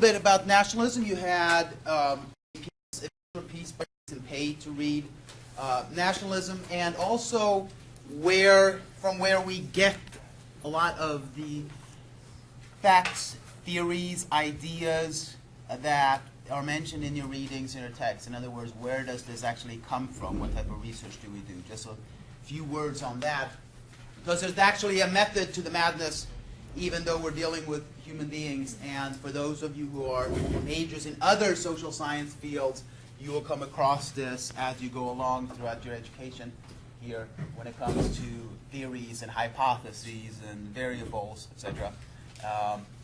bit about nationalism. You had a piece by paid to read nationalism, and also from where we get a lot of the facts, theories, ideas that are mentioned in your readings, in your text. In other words, where does this actually come from? What type of research do we do? Just a few words on that. Because there's actually a method to the madness, even though we're dealing with human beings. And for those of you who are majors in other social science fields, you will come across this as you go along throughout your education here when it comes to theories and hypotheses and variables, etc.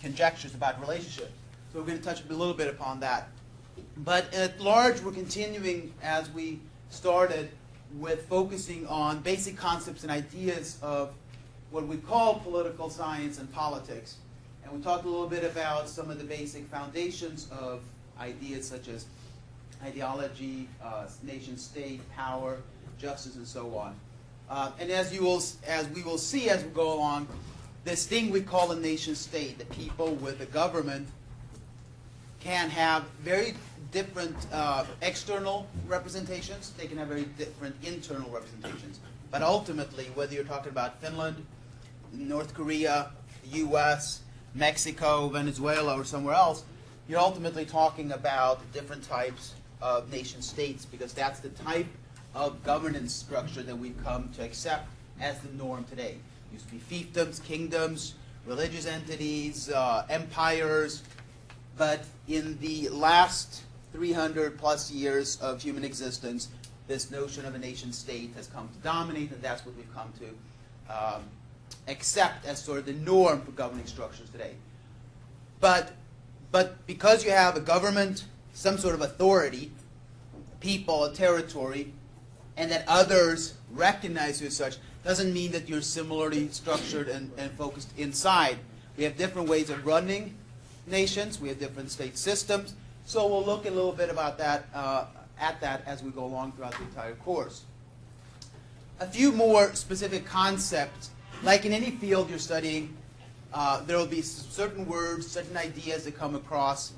Conjectures about relationships. So we're going to touch a little bit upon that. But at large, we're continuing as we started with focusing on basic concepts and ideas of what we call political science and politics. And we talked a little bit about some of the basic foundations of ideas such as ideology, nation-state, power, justice, and so on. And as we will see as we go along, this thing we call a nation-state, the people with the government, can have very different external representations. They can have very different internal representations. But ultimately, whether you're talking about Finland, North Korea, the U.S., Mexico, Venezuela, or somewhere else, you're ultimately talking about different types of nation-states, because that's the type of governance structure that we've come to accept as the norm today. It used to be fiefdoms, kingdoms, religious entities, empires, but in the last 300 plus years of human existence, this notion of a nation-state has come to dominate, and that's what we've come to accept as sort of the norm for governing structures today. But because you have a government, some sort of authority, people, a territory, and that others recognize you as such, doesn't mean that you're similarly structured and focused inside. We have different ways of running nations. We have different state systems. So we'll look a little bit about that at that as we go along throughout the entire course. A few more specific concepts. Like in any field you're studying, there will be certain words, certain ideas that come across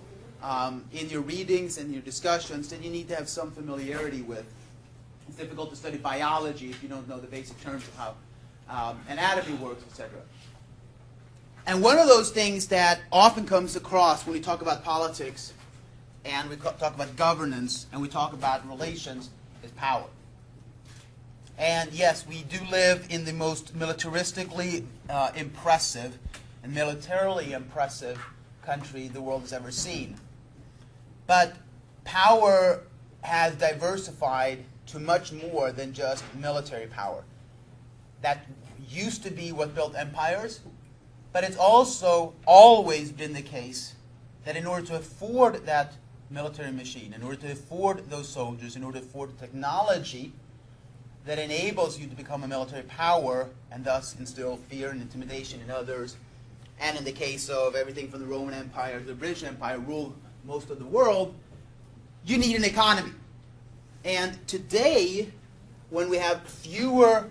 in your readings and your discussions that you need to have some familiarity with. It's difficult to study biology if you don't know the basic terms of how anatomy works, etc. And one of those things that often comes across when we talk about politics and we talk about governance and we talk about relations is power. And yes, we do live in the most militaristically impressive and militarily impressive country the world has ever seen. But power has diversified to much more than just military power. That used to be what built empires, but it's also always been the case that in order to afford that military machine, in order to afford those soldiers, in order to afford technology that enables you to become a military power and thus instill fear and intimidation in others, and in the case of everything from the Roman Empire to the British Empire, rule most of the world, you need an economy. And today, when we have fewer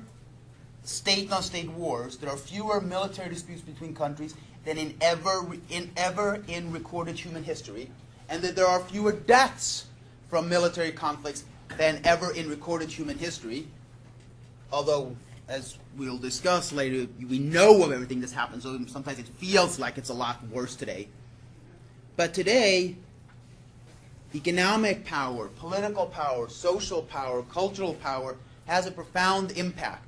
state-on-state wars, there are fewer military disputes between countries than in ever in recorded human history, and that there are fewer deaths from military conflicts than ever in recorded human history. Although, as we'll discuss later, we know of everything that's happened, so sometimes it feels like it's a lot worse today. But today, economic power, political power, social power, cultural power has a profound impact.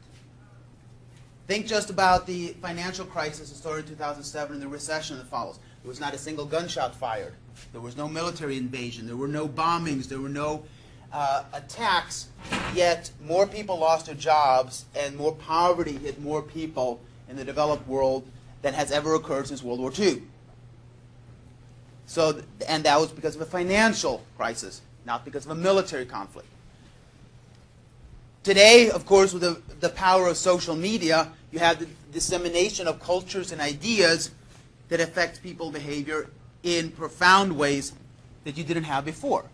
Think just about the financial crisis that started in 2007 and the recession that follows. There was not a single gunshot fired. There was no military invasion. There were no bombings. There were no attacks. Yet more people lost their jobs and more poverty hit more people in the developed world than has ever occurred since World War II. So, and that was because of a financial crisis, not because of a military conflict. Today, of course, with the power of social media, you have the dissemination of cultures and ideas that affect people's behavior in profound ways that you didn't have before.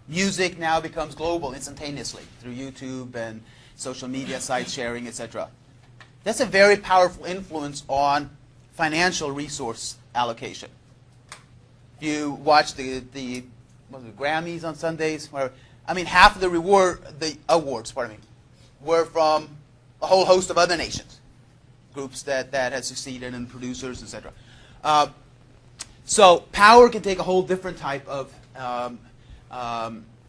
Music now becomes global instantaneously through YouTube and social media sites sharing, etc. That's a very powerful influence on financial resource allocation. If you watch the what was it, Grammys on Sundays, whatever, I mean, half of the awards, were from a whole host of other nations, groups that had succeeded, and producers, etc. So power can take a whole different type of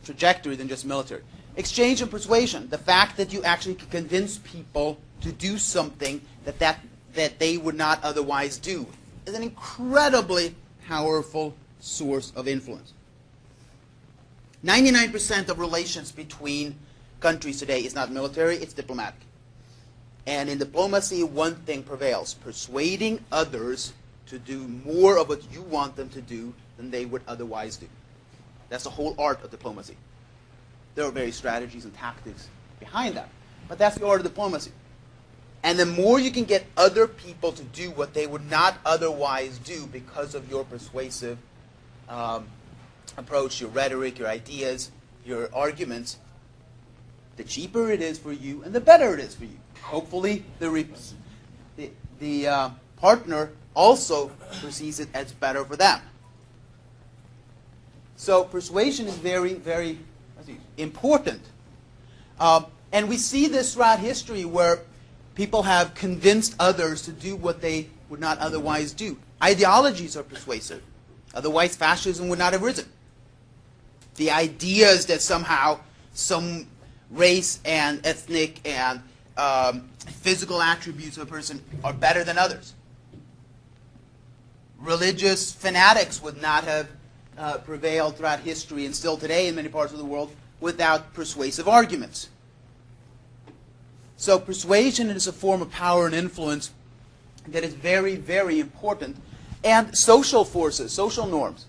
trajectory than just military. Exchange and persuasion, the fact that you actually can convince people to do something that they would not otherwise do, is an incredibly powerful source of influence. 99% of relations between countries today is not military, it's diplomatic. And in diplomacy, one thing prevails: persuading others to do more of what you want them to do than they would otherwise do. That's the whole art of diplomacy. There are various strategies and tactics behind that, but that's the art of diplomacy. And the more you can get other people to do what they would not otherwise do because of your persuasive approach, your rhetoric, your ideas, your arguments, the cheaper it is for you and the better it is for you. Hopefully the partner also perceives it as better for them. So persuasion is very, very important. And we see this throughout history where people have convinced others to do what they would not otherwise do. Ideologies are persuasive. Otherwise, fascism would not have risen. The ideas that somehow some race and ethnic and physical attributes of a person are better than others. Religious fanatics would not have prevailed throughout history and still today in many parts of the world without persuasive arguments. So persuasion is a form of power and influence that is very, very important. And social forces, social norms.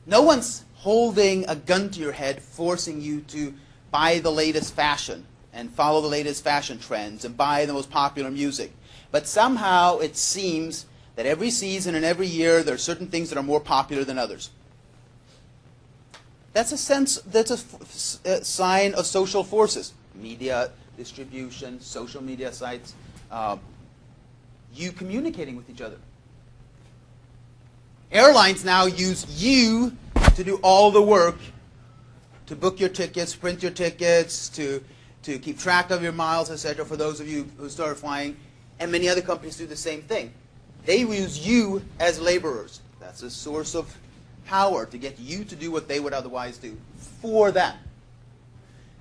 No one's holding a gun to your head forcing you to buy the latest fashion and follow the latest fashion trends and buy the most popular music. But somehow it seems that every season and every year there are certain things that are more popular than others. That's a sign of social forces. Media distribution, social media sites, you communicating with each other. Airlines now use you to do all the work, to book your tickets, print your tickets, to keep track of your miles, etc. for those of you who start flying. And many other companies do the same thing. They use you as laborers. That's a source of power, to get you to do what they would otherwise do for them.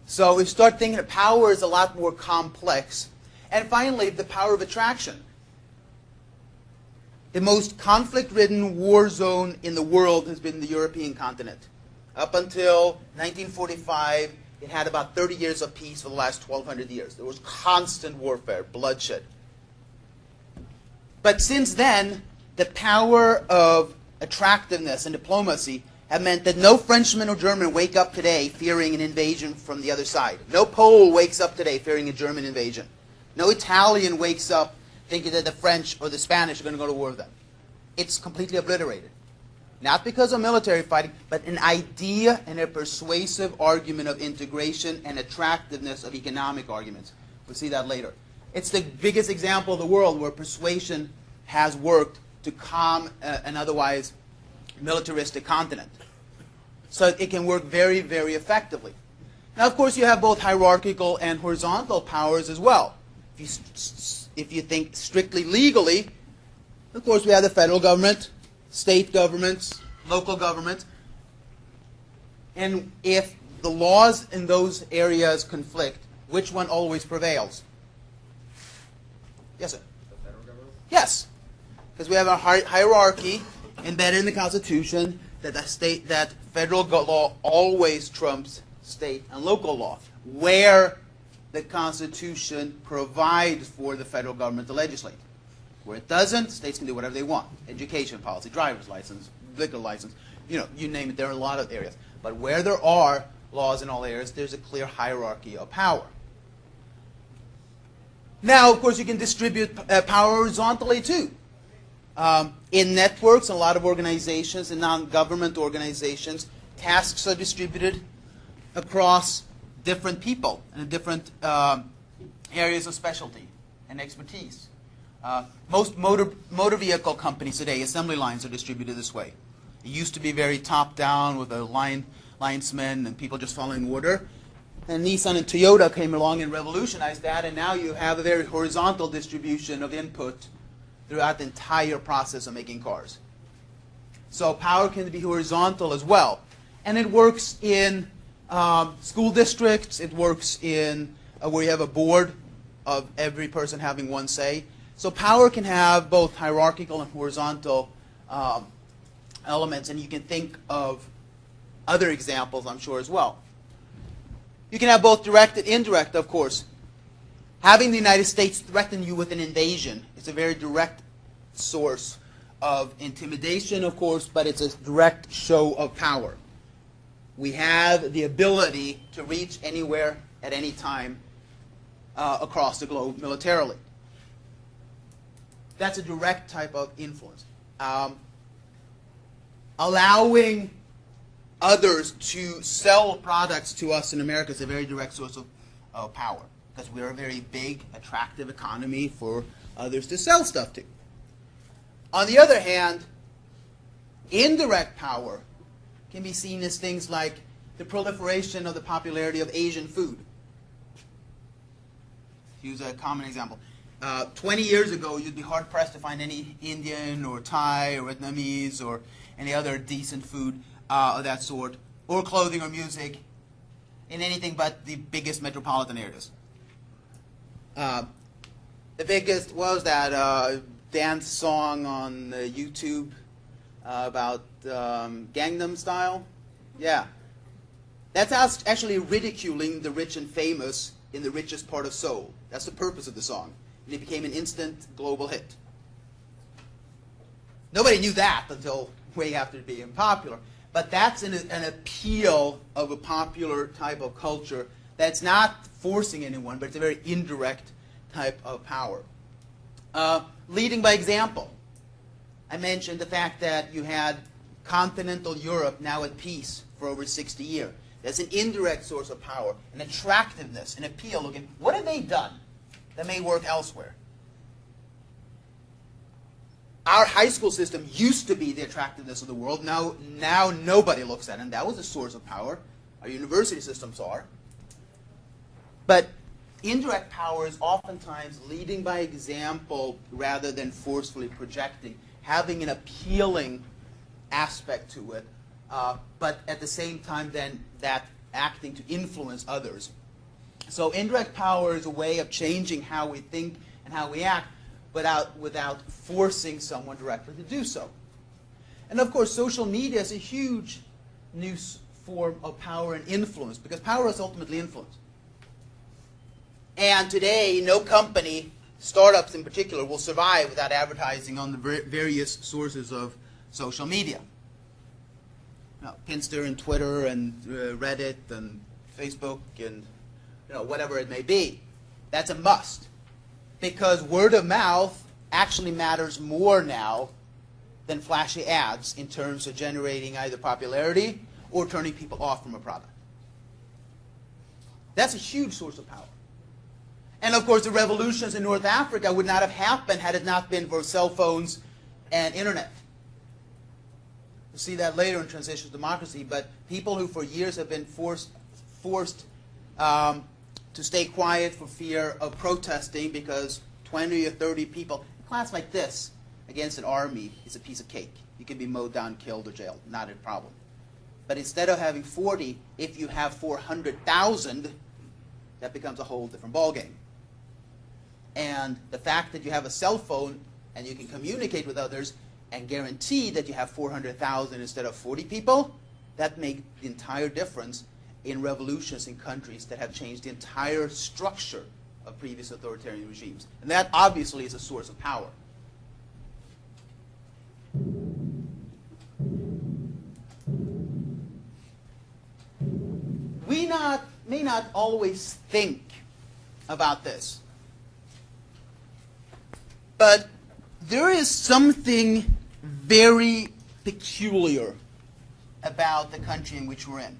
So we start thinking that power is a lot more complex. And finally, the power of attraction. The most conflict-ridden war zone in the world has been the European continent. Up until 1945, it had about 30 years of peace for the last 1,200 years. There was constant warfare, bloodshed. But since then, the power of attractiveness and diplomacy have meant that no Frenchman or German wake up today fearing an invasion from the other side. No Pole wakes up today fearing a German invasion. No Italian wakes up thinking that the French or the Spanish are going to go to war with them. It's completely obliterated. Not because of military fighting, but an idea and a persuasive argument of integration and attractiveness of economic arguments. We'll see that later. It's the biggest example of the world where persuasion has worked to calm an otherwise militaristic continent. So it can work very, very effectively. Now, of course, you have both hierarchical and horizontal powers as well. If you think strictly legally, of course, we have the federal government, state governments, local governments. And if the laws in those areas conflict, which one always prevails? Yes, sir? The federal government? Yes. Because we have a hierarchy embedded in the Constitution that federal law always trumps state and local law, where the Constitution provides for the federal government to legislate. Where it doesn't, states can do whatever they want. Education policy, driver's license, liquor license, you name it, there are a lot of areas. But where there are laws in all areas, there's a clear hierarchy of power. Now, of course, you can distribute power horizontally too. In networks, a lot of organizations and non-government organizations, tasks are distributed across different people and different areas of specialty and expertise. Most motor vehicle companies today, assembly lines are distributed this way. It used to be very top-down with a linesman and people just following order. And Nissan and Toyota came along and revolutionized that, and now you have a very horizontal distribution of input throughout the entire process of making cars. So power can be horizontal as well. And it works in school districts. It works in where you have a board of every person having one say. So power can have both hierarchical and horizontal elements, and you can think of other examples, I'm sure, as well. You can have both direct and indirect, of course. Having the United States threaten you with an invasion is a very direct source of intimidation, of course, but it's a direct show of power. We have the ability to reach anywhere at any time across the globe militarily. That's a direct type of influence. Allowing others to sell products to us in America is a very direct source of power, because we're a very big, attractive economy for others to sell stuff to. On the other hand, indirect power can be seen as things like the proliferation of the popularity of Asian food. Use a common example. 20 years ago, you'd be hard-pressed to find any Indian or Thai or Vietnamese or any other decent food of that sort, or clothing or music, in anything but the biggest metropolitan areas. The biggest, what was that dance song on YouTube about Gangnam Style? Yeah. That's actually ridiculing the rich and famous in the richest part of Seoul. That's the purpose of the song. And it became an instant global hit. Nobody knew that until way after it became popular. But that's an appeal of a popular type of culture that's not forcing anyone, but it's a very indirect type of power. Leading by example. I mentioned the fact that you had continental Europe now at peace for over 60 years. That's an indirect source of power, an attractiveness, an appeal. Looking, what have they done that may work elsewhere? Our high school system used to be the attractiveness of the world. Now nobody looks at it, and that was a source of power. Our university systems are. But indirect power is oftentimes leading by example rather than forcefully projecting, having an appealing aspect to it, but at the same time then that acting to influence others. So indirect power is a way of changing how we think and how we act, without forcing someone directly to do so. And of course, social media is a huge new form of power and influence, because power is ultimately influence. And today, no company, startups in particular, will survive without advertising on the various sources of social media. Pinster and Twitter and Reddit and Facebook and whatever it may be. That's a must. Because word of mouth actually matters more now than flashy ads in terms of generating either popularity or turning people off from a product. That's a huge source of power. And of course, the revolutions in North Africa would not have happened had it not been for cell phones and internet. We'll see that later in transitional democracy, but people who for years have been forced to stay quiet for fear of protesting because 20 or 30 people, a class like this against an army is a piece of cake. You can be mowed down, killed, or jailed. Not a problem. But instead of having 40, if you have 400,000, that becomes a whole different ballgame. And the fact that you have a cell phone and you can communicate with others and guarantee that you have 400,000 instead of 40 people, that makes the entire difference in revolutions in countries that have changed the entire structure of previous authoritarian regimes. And that obviously is a source of power. We may not always think about this, but there is something very peculiar about the country in which we're in.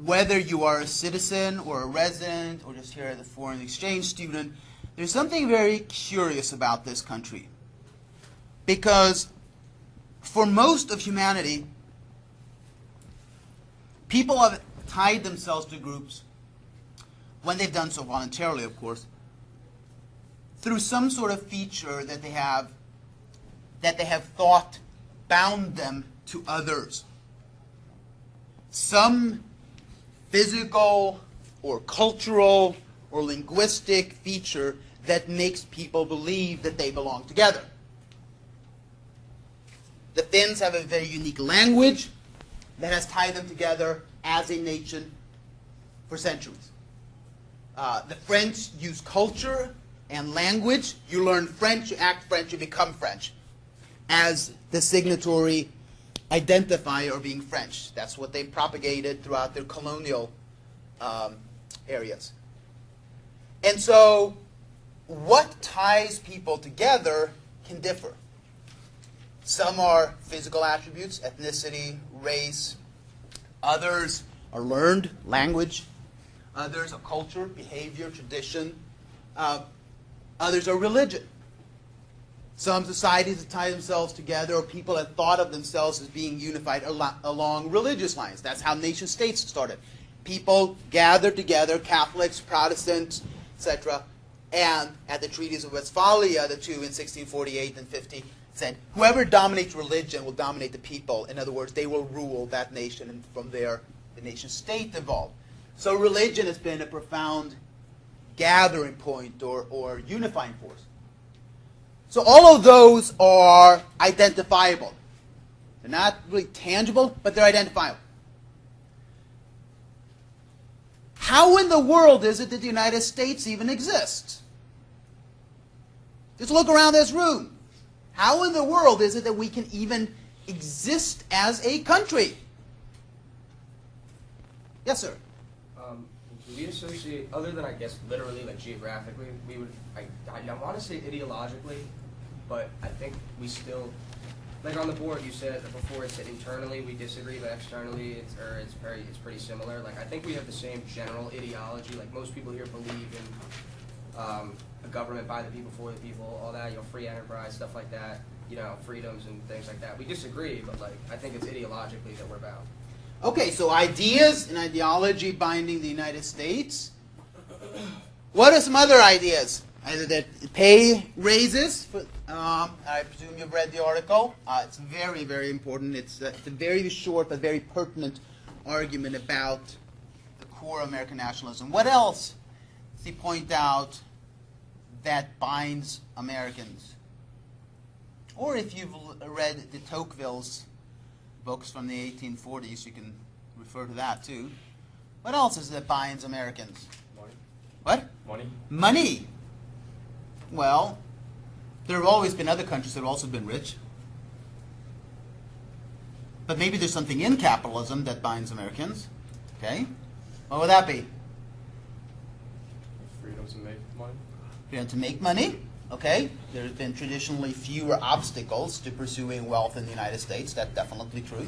Whether you are a citizen or a resident or just here as a foreign exchange student, there's something very curious about this country. Because for most of humanity, people have tied themselves to groups, when they've done so voluntarily, of course, through some sort of feature that they have thought bound them to others. Some physical or cultural or linguistic feature that makes people believe that they belong together. The Finns have a very unique language that has tied them together as a nation for centuries. The French use culture and language. You learn French, you act French, you become French as the signatory identifier of being French. That's what they propagated throughout their colonial areas. And so what ties people together can differ. Some are physical attributes, ethnicity, race. Others are learned, language. Others are culture, behavior, tradition. Others are religion. Some societies that tie themselves together, or people have thought of themselves as being unified along religious lines. That's how nation states started. People gathered together, Catholics, Protestants, etc., and at the treaties of Westphalia, the two in 1648 and 50, said, whoever dominates religion will dominate the people. In other words, they will rule that nation, and from there, the nation state evolved. So religion has been a profound gathering point or unifying force. So all of those are identifiable. They're not really tangible, but they're identifiable. How in the world is it that the United States even exists? Just look around this room. How in the world is it that we can even exist as a country? Yes, sir. We associate, other than I guess literally, like geographically, we would, I want to say ideologically, but I think we still, like on the board you said before, it said internally we disagree, but externally it's pretty similar. Like I think we have the same general ideology. Like most people here believe in a government by the people, for the people, all that, free enterprise, stuff like that, freedoms and things like that. We disagree, but like I think it's ideologically that we're bound. Okay, so ideas and ideology binding the United States. What are some other ideas? Either that pay raises. I presume you've read the article. It's very, very important. It's a very short but very pertinent argument about the core of American nationalism. What else does he point out that binds Americans? Or if you've read de Tocqueville's books from the 1840s, you can refer to that too. What else is that binds Americans? Money. What? Money. Money. Well, there have always been other countries that have also been rich. But maybe there's something in capitalism that binds Americans. Okay? What would that be? Freedom to make money. Freedom to make money. Okay? There's been traditionally fewer obstacles to pursuing wealth in the United States. That's definitely true.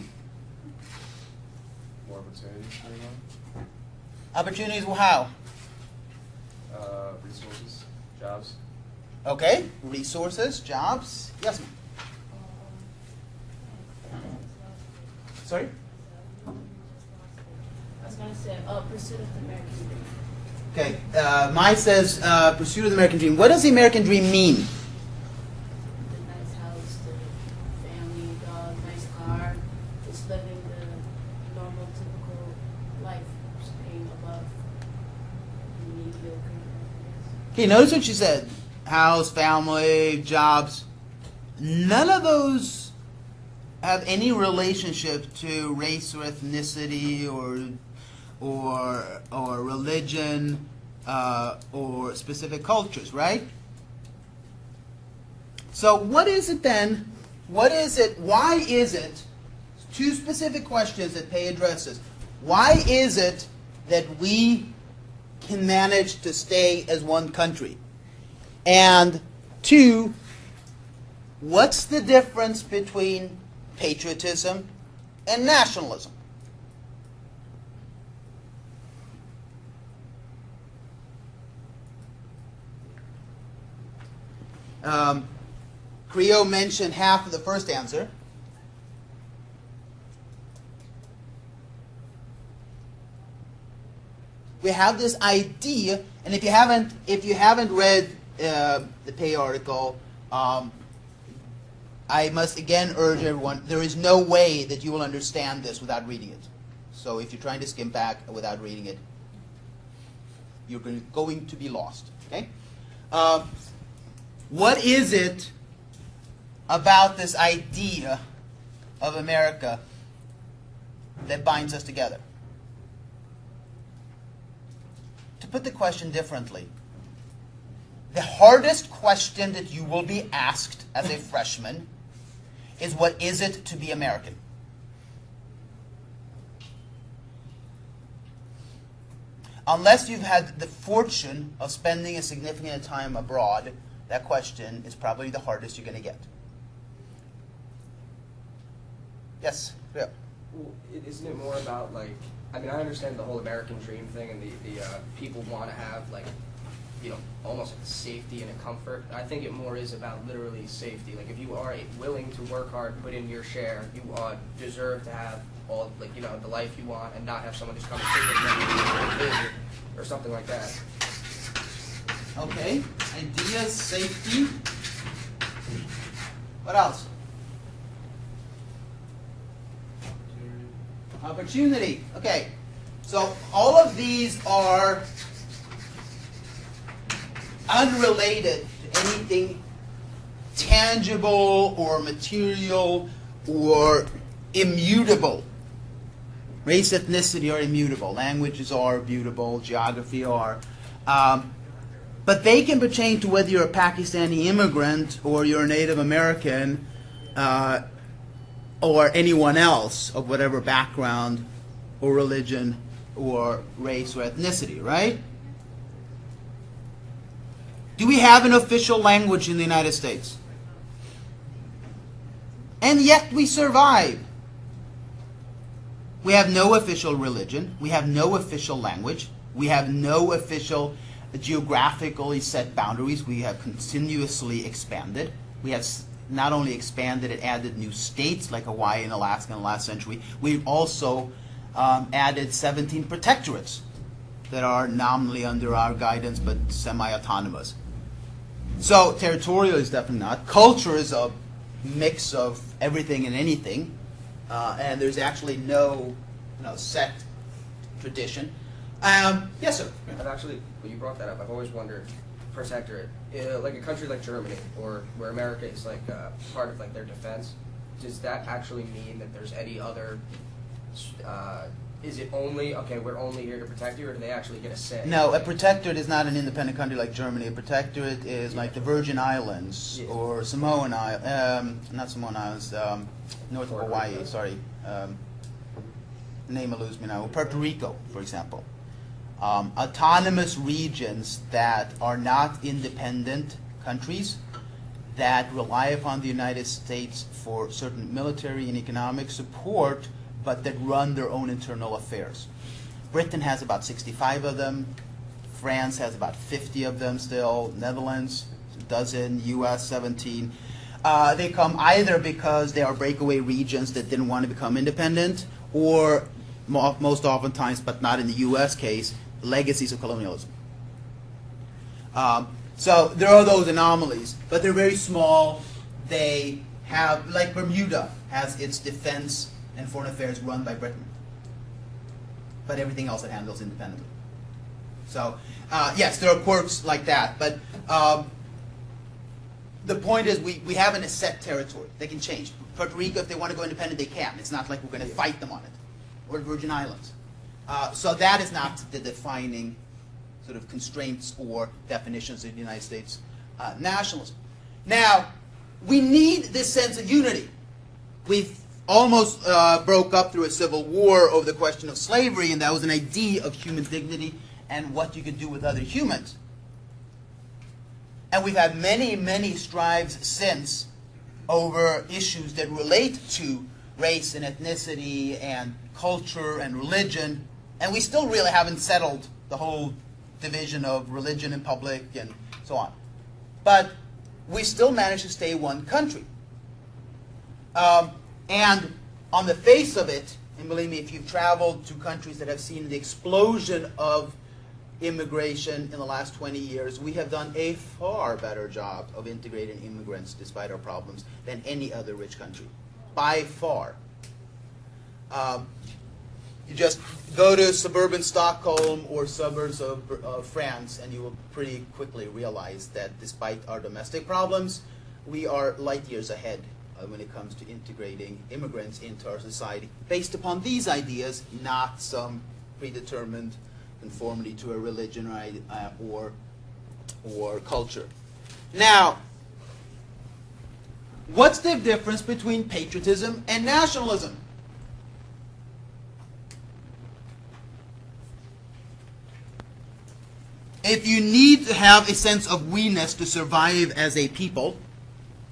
More opportunities for money. Opportunities, well, how? Resources, jobs. Okay? Resources, jobs. Yes, ma'am. Sorry? I was going to say, pursuit of the American dream. Okay, mine says pursuit of the American dream. What does the American dream mean? The nice house, the family, dog, nice car, just living the normal, typical life, just being above mediocre. Okay, notice what she said. House, family, jobs. None of those have any relationship to race or ethnicity or religion or specific cultures, right? So what is it then? What is it? Why is it? Two specific questions that Pei addresses. Why is it that we can manage to stay as one country? And two, what's the difference between patriotism and nationalism? Creo mentioned half of the first answer. we have this idea, and if you haven't read the Pay article, I must again urge everyone, there is no way that you will understand this without reading it. So if you're trying to skim back without reading it, you're going to be lost. Okay? What is it about this idea of America that binds us together? To put the question differently, the hardest question that you will be asked as a freshman is, what is it to be American? Unless you've had the fortune of spending a significant time abroad, that question is probably the hardest you're going to get. Yes? Yeah. Well, isn't it more about, like, I mean, I understand the whole American dream thing, and the people want to have, like, you know, almost like safety and a comfort. I think it more is about literally safety. Like, if you are willing to work hard, put in your share, you deserve to have all, like, you know, the life you want, and not have someone just come and take it or something like that. Okay. Ideas, safety. What else? Opportunity. Okay. So all of these are unrelated to anything tangible or material or immutable. Race, ethnicity are immutable. Languages are immutable. Geography are. But they can pertain to whether you're a Pakistani immigrant or you're a Native American or anyone else of whatever background or religion or race or ethnicity, right? Do we have an official language in the United States? And yet we survive. We have no official religion. We have no official language. We have no official geographically set boundaries. We have continuously expanded. We have not only expanded and added new states like Hawaii and Alaska in the last century, we've also added 17 protectorates that are nominally under our guidance but semi-autonomous. So territorial is definitely not. Culture is a mix of everything and anything, and there's actually no set tradition. Yes, sir. I've actually, when you brought that up, I've always wondered, protectorate, like a country like Germany, or where America is like part of like their defense, does that actually mean that there's any other, is it only, okay, we're only here to protect you, or do they actually get a say? No, a protectorate is not an independent country like Germany. A protectorate is like the Virgin Islands or Samoan Islands, not Samoan Islands, north of Hawaii, sorry. Name eludes me now. Puerto Rico, for example. Autonomous regions that are not independent countries that rely upon the United States for certain military and economic support, but that run their own internal affairs. Britain has about 65 of them. France has about 50 of them still. Netherlands, a dozen. U.S., 17. They come either because they are breakaway regions that didn't want to become independent, or most oftentimes, but not in the U.S. case, legacies of colonialism. So there are those anomalies, but they're very small. They have, like Bermuda has its defense and foreign affairs run by Britain, but everything else it handles independently. So yes, there are quirks like that, but the point is we have a set territory. They can change. Puerto Rico, if they want to go independent, they can. It's not like we're going to fight them on it. Or the Virgin Islands. So that is not the defining sort of constraints or definitions of the United States nationalism. Now, we need this sense of unity. We've almost broke up through a civil war over the question of slavery, and that was an idea of human dignity and what you could do with other humans. And we've had many, many strives since over issues that relate to race and ethnicity and culture and religion, and we still really haven't settled the whole division of religion in public and so on. But we still managed to stay one country. And on the face of it, and believe me, if you've traveled to countries that have seen the explosion of immigration in the last 20 years, we have done a far better job of integrating immigrants, despite our problems, than any other rich country, by far. You just go to suburban Stockholm or suburbs of France, and you will pretty quickly realize that despite our domestic problems, we are light years ahead when it comes to integrating immigrants into our society, based upon these ideas, not some predetermined conformity to a religion or culture. Now, what's the difference between patriotism and nationalism? If you need to have a sense of we-ness to survive as a people,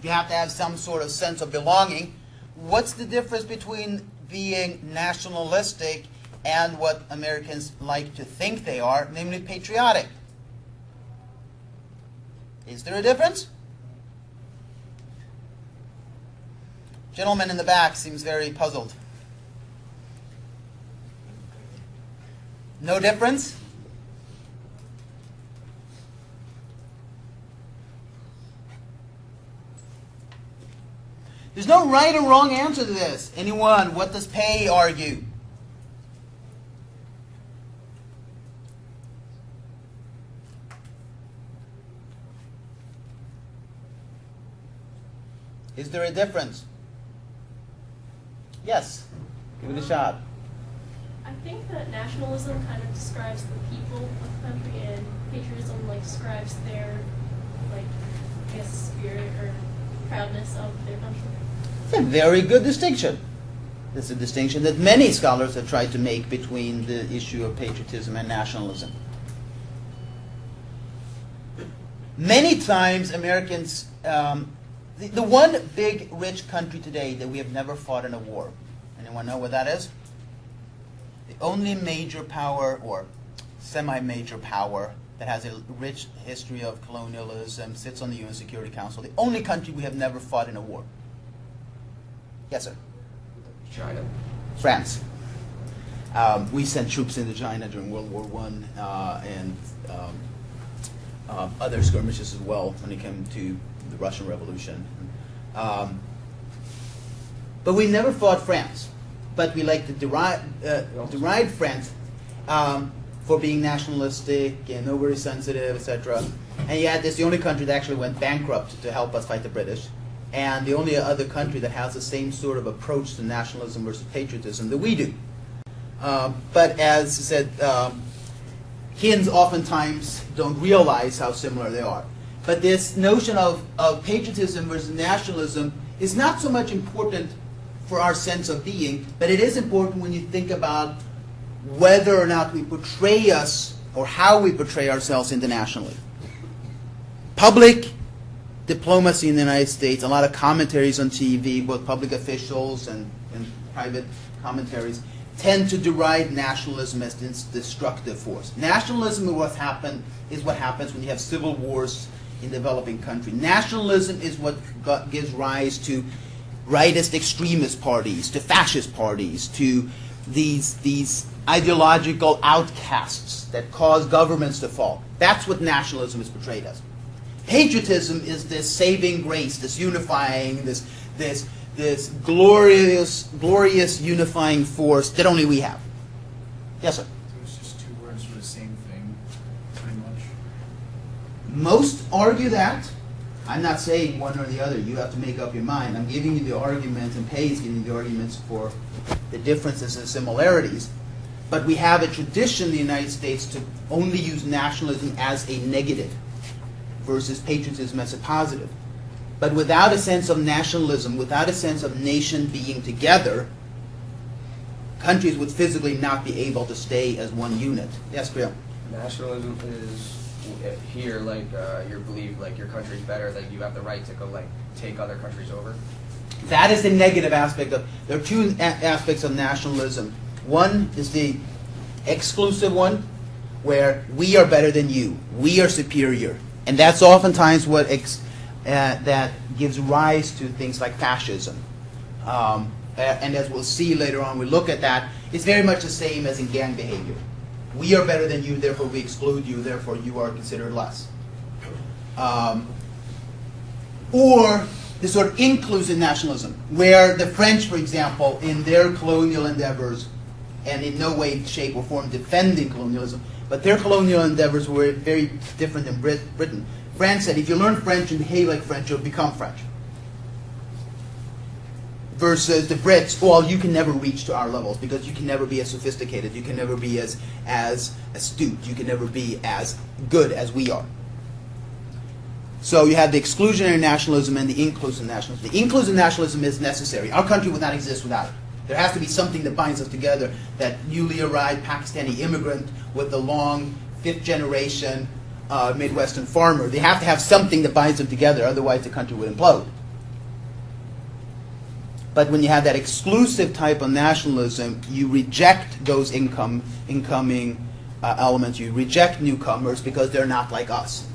you have to have some sort of sense of belonging. What's the difference between being nationalistic and what Americans like to think they are, namely patriotic? Is there a difference? Gentleman in the back seems very puzzled. No difference? There's no right or wrong answer to this. Anyone? What does Pei argue? Is there a difference? Yes. Give it a shot. I think that nationalism kind of describes the people of the country, and patriotism describes their I guess spirit or proudness of their country. It's a very good distinction. It's a distinction that many scholars have tried to make between the issue of patriotism and nationalism. Many times Americans, the one big rich country today that we have never fought in a war, anyone know what that is? The only major power or semi-major power that has a rich history of colonialism, sits on the UN Security Council, the only country we have never fought in a war. Yes, sir. China. France. We sent troops into China during World War I and other skirmishes as well when it came to the Russian Revolution. But we never fought France. But we like to deride France for being nationalistic and overly sensitive, etc. And yet it's the only country that actually went bankrupt to help us fight the British. And the only other country that has the same sort of approach to nationalism versus patriotism that we do. But as I said, Hins oftentimes don't realize how similar they are. But this notion of patriotism versus nationalism is not so much important for our sense of being, but it is important when you think about whether or not we portray us or how we portray ourselves internationally. Public diplomacy in the United States, a lot of commentaries on TV, both public officials and private commentaries, tend to deride nationalism as this destructive force. Nationalism is what happens when you have civil wars in developing countries. Nationalism is what gives rise to rightist extremist parties, to fascist parties, to these ideological outcasts that cause governments to fall. That's what nationalism is portrayed as. Patriotism is this saving grace, this unifying, this glorious unifying force that only we have. Yes, sir. So it's just two words for the same thing, pretty much. Most argue that. I'm not saying one or the other. You have to make up your mind. I'm giving you the argument, and Pei is giving you the arguments for the differences and similarities. But we have a tradition in the United States to only use nationalism as a negative versus patriotism as a positive. But without a sense of nationalism, without a sense of nation being together, countries would physically not be able to stay as one unit. Yes, Priya? Nationalism is here, your belief, your country's better, you have the right to go, take other countries over. That is the negative aspect of. There are two aspects of nationalism. One is the exclusive one, where we are better than you, we are superior, and that's oftentimes what that gives rise to things like fascism. And as we'll see later on, we look at that. It's very much the same as in gang behavior. We are better than you, therefore we exclude you, therefore you are considered less. Or the sort of inclusive nationalism, where the French, for example, in their colonial endeavors, and in no way, shape, or form defending colonialism, but their colonial endeavors were very different than Britain. France said, if you learn French and behave like French, you'll become French. Versus the Brits, well, you can never reach to our levels because you can never be as sophisticated, you can never be as astute, you can never be as good as we are. So you have the exclusionary nationalism and the inclusive nationalism. The inclusive nationalism is necessary. Our country would not exist without it. There has to be something that binds us together, that newly arrived Pakistani immigrant with the long fifth generation Midwestern farmer. They have to have something that binds them together, otherwise the country would implode. But when you have that exclusive type of nationalism, you reject those incoming elements. You reject newcomers because they're not like us.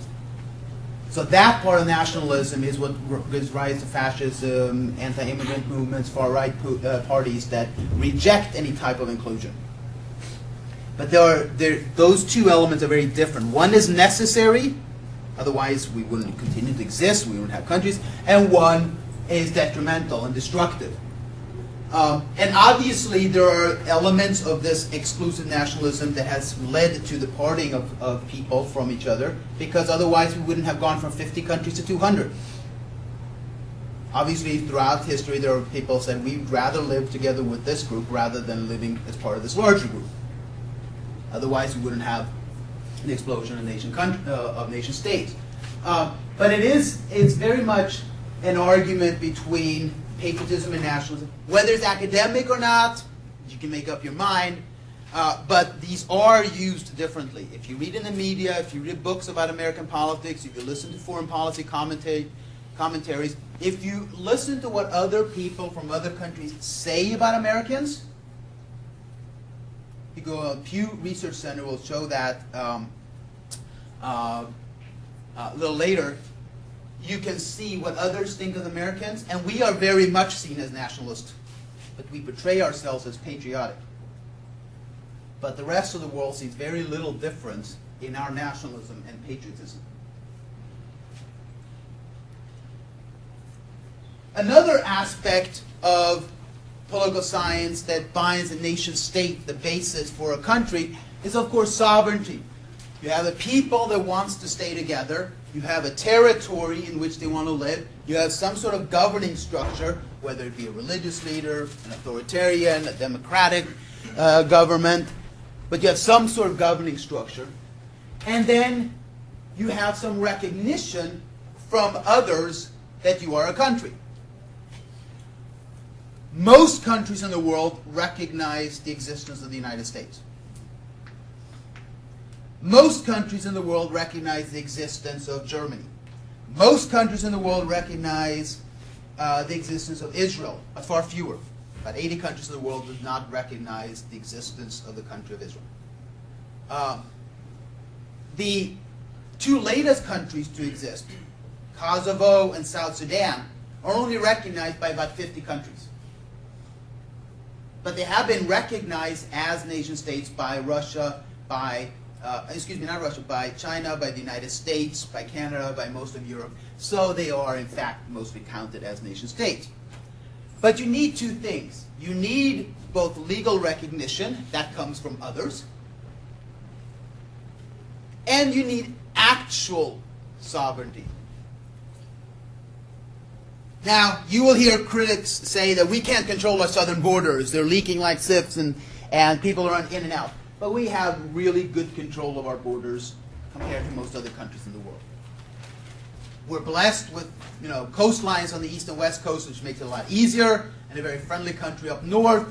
So that part of nationalism is what gives rise to fascism, anti-immigrant movements, far-right parties that reject any type of inclusion. But those two elements are very different. One is necessary, otherwise we wouldn't continue to exist, we wouldn't have countries, and one is detrimental and destructive. And obviously there are elements of this exclusive nationalism that has led to the parting of people from each other, because otherwise we wouldn't have gone from 50 countries to 200. Obviously throughout history there are people who said we'd rather live together with this group rather than living as part of this larger group. Otherwise we wouldn't have the explosion of nation states. But it's very much an argument between patriotism and nationalism. Whether it's academic or not, you can make up your mind, but these are used differently. If you read in the media, if you read books about American politics, if you listen to foreign policy commentaries, if you listen to what other people from other countries say about Americans, you go, Pew Research Center will show that a little later. You can see what others think of Americans, and we are very much seen as nationalists, but we portray ourselves as patriotic. But the rest of the world sees very little difference in our nationalism and patriotism. Another aspect of political science that binds a nation state, the basis for a country, is of course sovereignty. You have a people that wants to stay together. You have a territory in which they want to live. You have some sort of governing structure, whether it be a religious leader, an authoritarian, a democratic government. But you have some sort of governing structure. And then you have some recognition from others that you are a country. Most countries in the world recognize the existence of the United States. Most countries in the world recognize the existence of Germany. Most countries in the world recognize the existence of Israel, but far fewer. About 80 countries in the world do not recognize the existence of the country of Israel. The two latest countries to exist, Kosovo and South Sudan, are only recognized by about 50 countries. But they have been recognized as nation states by Russia, by by China, by the United States, by Canada, by most of Europe. So they are, in fact, mostly counted as nation states. But you need two things. You need both legal recognition, that comes from others, and you need actual sovereignty. Now, you will hear critics say that we can't control our southern borders. They're leaking like sieves and people are in and out. But we have really good control of our borders compared to most other countries in the world. We're blessed with coastlines on the east and west coast, which makes it a lot easier, and a very friendly country up north.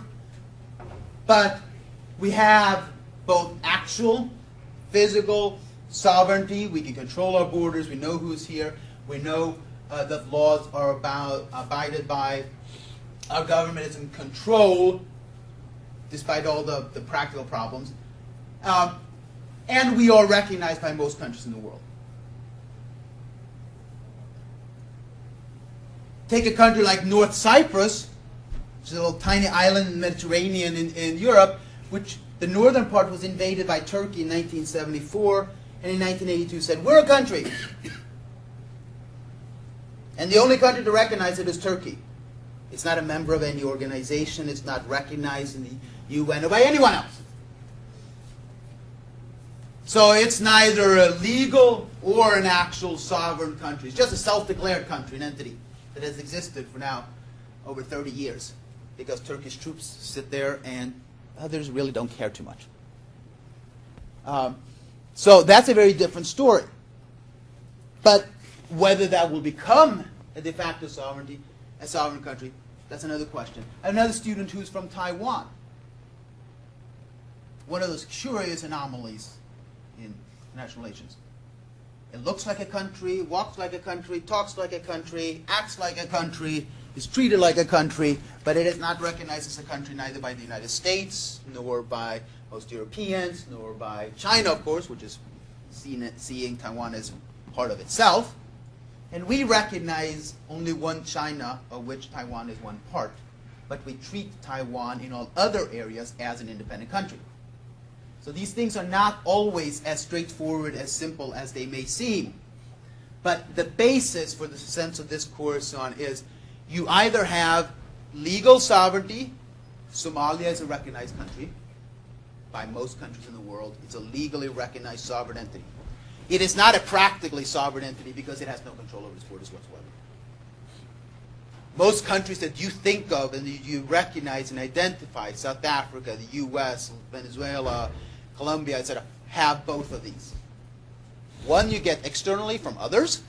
But we have both actual, physical sovereignty. We can control our borders. We know who's here. We know that laws are abided by. Our government is in control, despite all the practical problems. And we are recognized by most countries in the world. Take a country like North Cyprus, which is a little tiny island in the Mediterranean in Europe, which The northern part was invaded by Turkey in 1974, and in 1982 said, we're a country. And the only country to recognize it is Turkey. It's not a member of any organization. It's not recognized in the UN or by anyone else. So it's neither a legal or an actual sovereign country. It's just a self-declared country, an entity that has existed for now over 30 years because Turkish troops sit there and others really don't care too much. So that's a very different story. But whether that will become a de facto sovereignty, a sovereign country, that's another question. I have another student who's from Taiwan. One of those curious anomalies in international relations. It looks like a country, walks like a country, talks like a country, acts like a country, is treated like a country, but it is not recognized as a country neither by the United States, nor by most Europeans, nor by China, of course, which is seeing Taiwan as part of itself. And we recognize only one China, of which Taiwan is one part, but we treat Taiwan in all other areas as an independent country. So these things are not always as straightforward, as simple as they may seem. But the basis for the sense of this course on is you either have legal sovereignty. Somalia is a recognized country by most countries in the world. It's a legally recognized sovereign entity. It is not a practically sovereign entity because it has no control over its borders whatsoever. Most countries that you think of and that you recognize and identify, South Africa, the U.S., Venezuela, Colombia, etc., have both of these. One you get externally from others.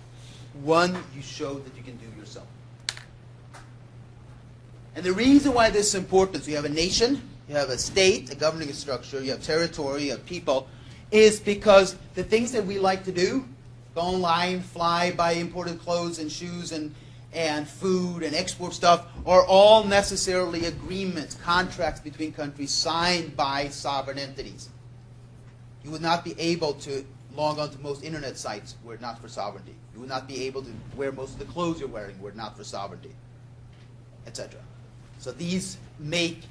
One you show that you can do yourself. And the reason why this is important, so you have a nation, you have a state, a governing structure, you have territory, you have people, is because the things that we like to do, go online, fly, buy imported clothes and shoes and food and export stuff, are all necessarily agreements, contracts between countries signed by sovereign entities. You would not be able to log on to most internet sites were it not for sovereignty. You would not be able to wear most of the clothes you're wearing were it not for sovereignty, etc. So these make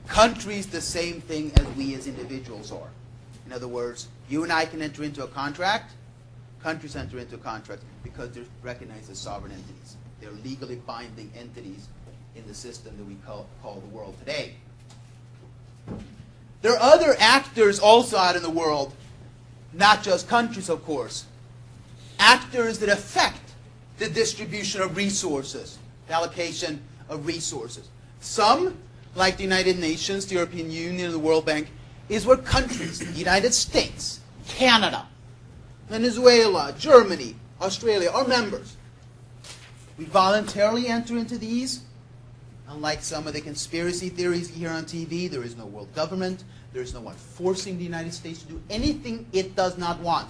countries the same thing as we as individuals are. In other words, you and I can enter into a contract, countries enter into a contract because they're recognized as sovereign entities. They're legally binding entities in the system that we call the world today. There are other actors also out in the world, not just countries, of course. Actors that affect the distribution of resources, the allocation of resources. Some, like the United Nations, the European Union, and the World Bank, is where countries, the United States, Canada, Venezuela, Germany, Australia, are members. We voluntarily enter into these. Unlike some of the conspiracy theories here on TV, there is no world government. There is no one forcing the United States to do anything it does not want.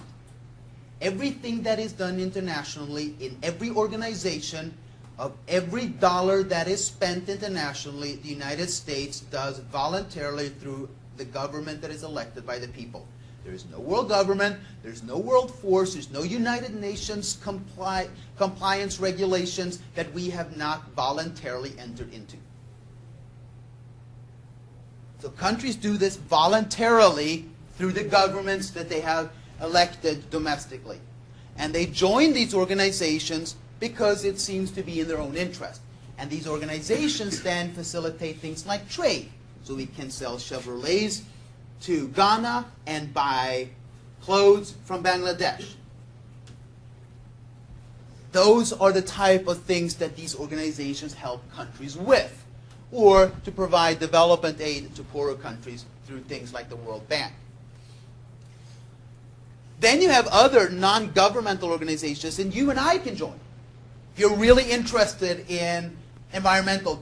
Everything that is done internationally in every organization, of every dollar that is spent internationally, the United States does voluntarily through the government that is elected by the people. There is no world government, there's no world force, there's no United Nations compliance regulations that we have not voluntarily entered into. So countries do this voluntarily through the governments that they have elected domestically. And they join these organizations because it seems to be in their own interest. And these organizations then facilitate things like trade. So we can sell Chevrolets to Ghana and buy clothes from Bangladesh. Those are the type of things that these organizations help countries with, or to provide development aid to poorer countries through things like the World Bank. Then you have other non-governmental organizations, and you and I can join. If you're really interested in environmental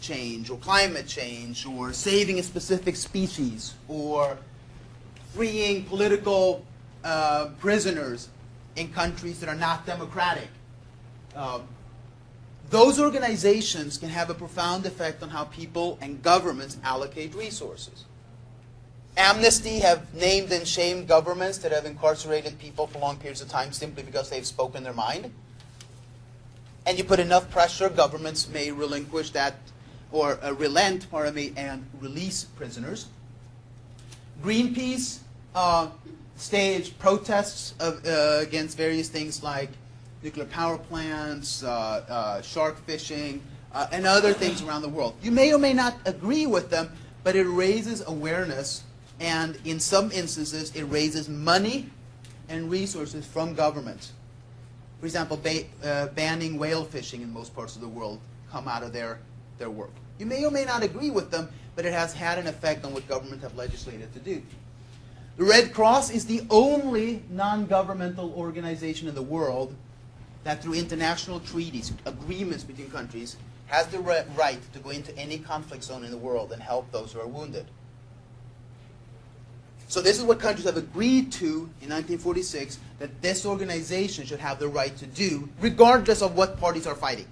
change or climate change or saving a specific species or freeing political prisoners in countries that are not democratic. Those organizations can have a profound effect on how people and governments allocate resources. Amnesty have named and shamed governments that have incarcerated people for long periods of time simply because they've spoken their mind. And you put enough pressure, governments may relinquish that, or relent, and release prisoners. Greenpeace staged protests against various things like nuclear power plants, shark fishing, and other things around the world. You may or may not agree with them, but it raises awareness, and in some instances, it raises money and resources from governments. For example, banning whale fishing in most parts of the world come out of their work. You may or may not agree with them, but it has had an effect on what governments have legislated to do. The Red Cross is the only non-governmental organization in the world that through international treaties, agreements between countries, has the right to go into any conflict zone in the world and help those who are wounded. So this is what countries have agreed to in 1946, that this organization should have the right to do, regardless of what parties are fighting.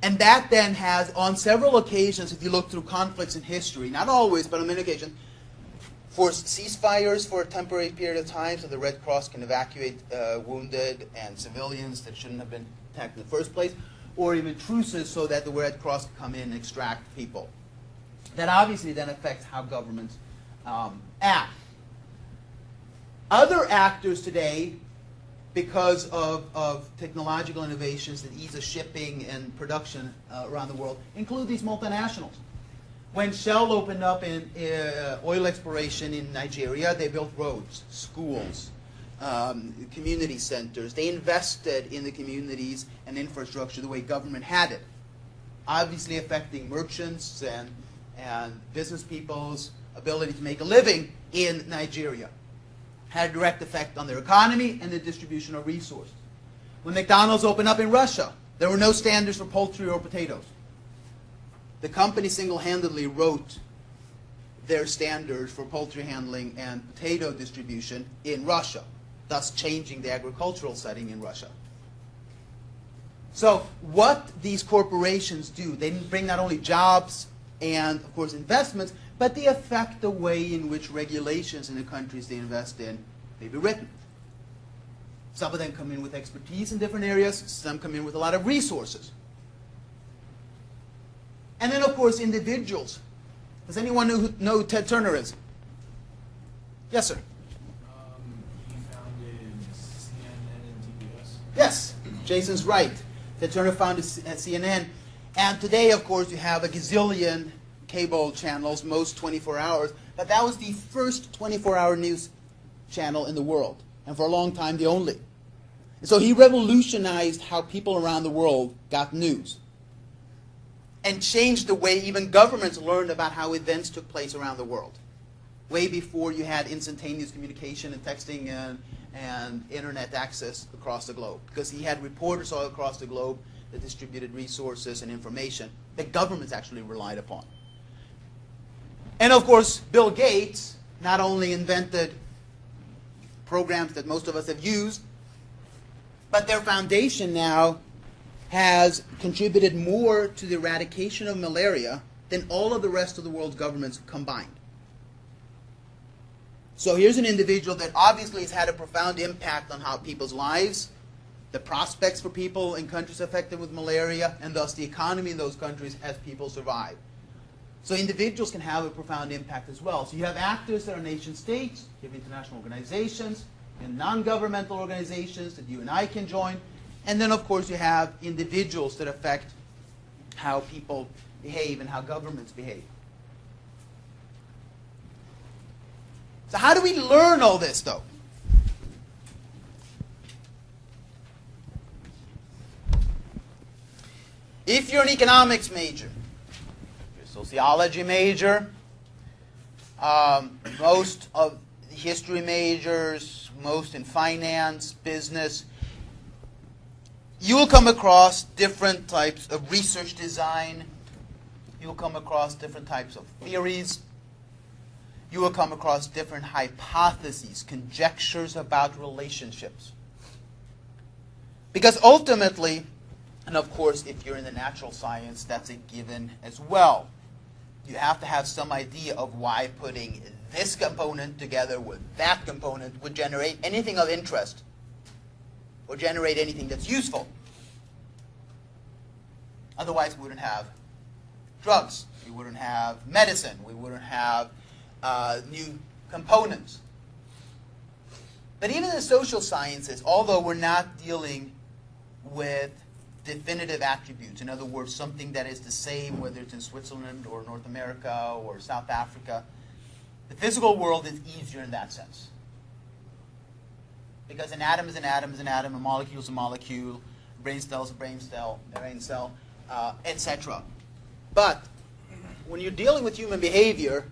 And that then has, on several occasions, if you look through conflicts in history, not always, but on many occasions, forced ceasefires for a temporary period of time so the Red Cross can evacuate wounded and civilians that shouldn't have been attacked in the first place, or even truces so that the Red Cross can come in and extract people. That obviously then affects how governments act. Other actors today, because of technological innovations that ease of shipping and production around the world, include these multinationals. When Shell opened up in oil exploration in Nigeria, they built roads, schools, community centers. They invested in the communities and infrastructure the way government had it, obviously affecting merchants and business people's ability to make a living in Nigeria. Had a direct effect on their economy and the distribution of resources. When McDonald's opened up in Russia, there were no standards for poultry or potatoes. The company single-handedly wrote their standards for poultry handling and potato distribution in Russia, thus changing the agricultural setting in Russia. So what these corporations do, they bring not only jobs and, of course, investments, but they affect the way in which regulations in the countries they invest in may be written. Some of them come in with expertise in different areas, some come in with a lot of resources. And then, of course, individuals. Does anyone know who Ted Turner is? Yes, sir. He founded CNN and TBS. Yes, Jason's right. Ted Turner founded CNN. And today, of course, you have a gazillion cable channels, most 24 hours. But that was the first 24-hour news channel in the world. And for a long time, the only. And so he revolutionized how people around the world got news. And changed the way even governments learned about how events took place around the world. Way before you had instantaneous communication and texting and internet access across the globe. Because he had reporters all across the globe that distributed resources and information that governments actually relied upon. And of course, Bill Gates not only invented programs that most of us have used, but their foundation now has contributed more to the eradication of malaria than all of the rest of the world's governments combined. So here's an individual that obviously has had a profound impact on how people's lives, the prospects for people in countries affected with malaria, and thus the economy in those countries as people survive. So individuals can have a profound impact as well. So you have actors that are nation states, you have international organizations, and non-governmental organizations that you and I can join. And then, of course, you have individuals that affect how people behave and how governments behave. So how do we learn all this, though? If you're an economics major, you're a sociology major, most of the history majors, most in finance, business, you will come across different types of research design. You will come across different types of theories. You will come across different hypotheses, conjectures about relationships. Because ultimately, and of course, if you're in the natural science, that's a given as well. You have to have some idea of why putting this component together with that component would generate anything of interest or generate anything that's useful. Otherwise, we wouldn't have drugs. We wouldn't have medicine. We wouldn't have new components. But even in the social sciences, although we're not dealing with definitive attributes, in other words, something that is the same whether it's in Switzerland or North America or South Africa, the physical world is easier in that sense. Because an atom is an atom is an atom, a molecule is a molecule, a brain cell is a brain cell, etc. But when you're dealing with human behavior,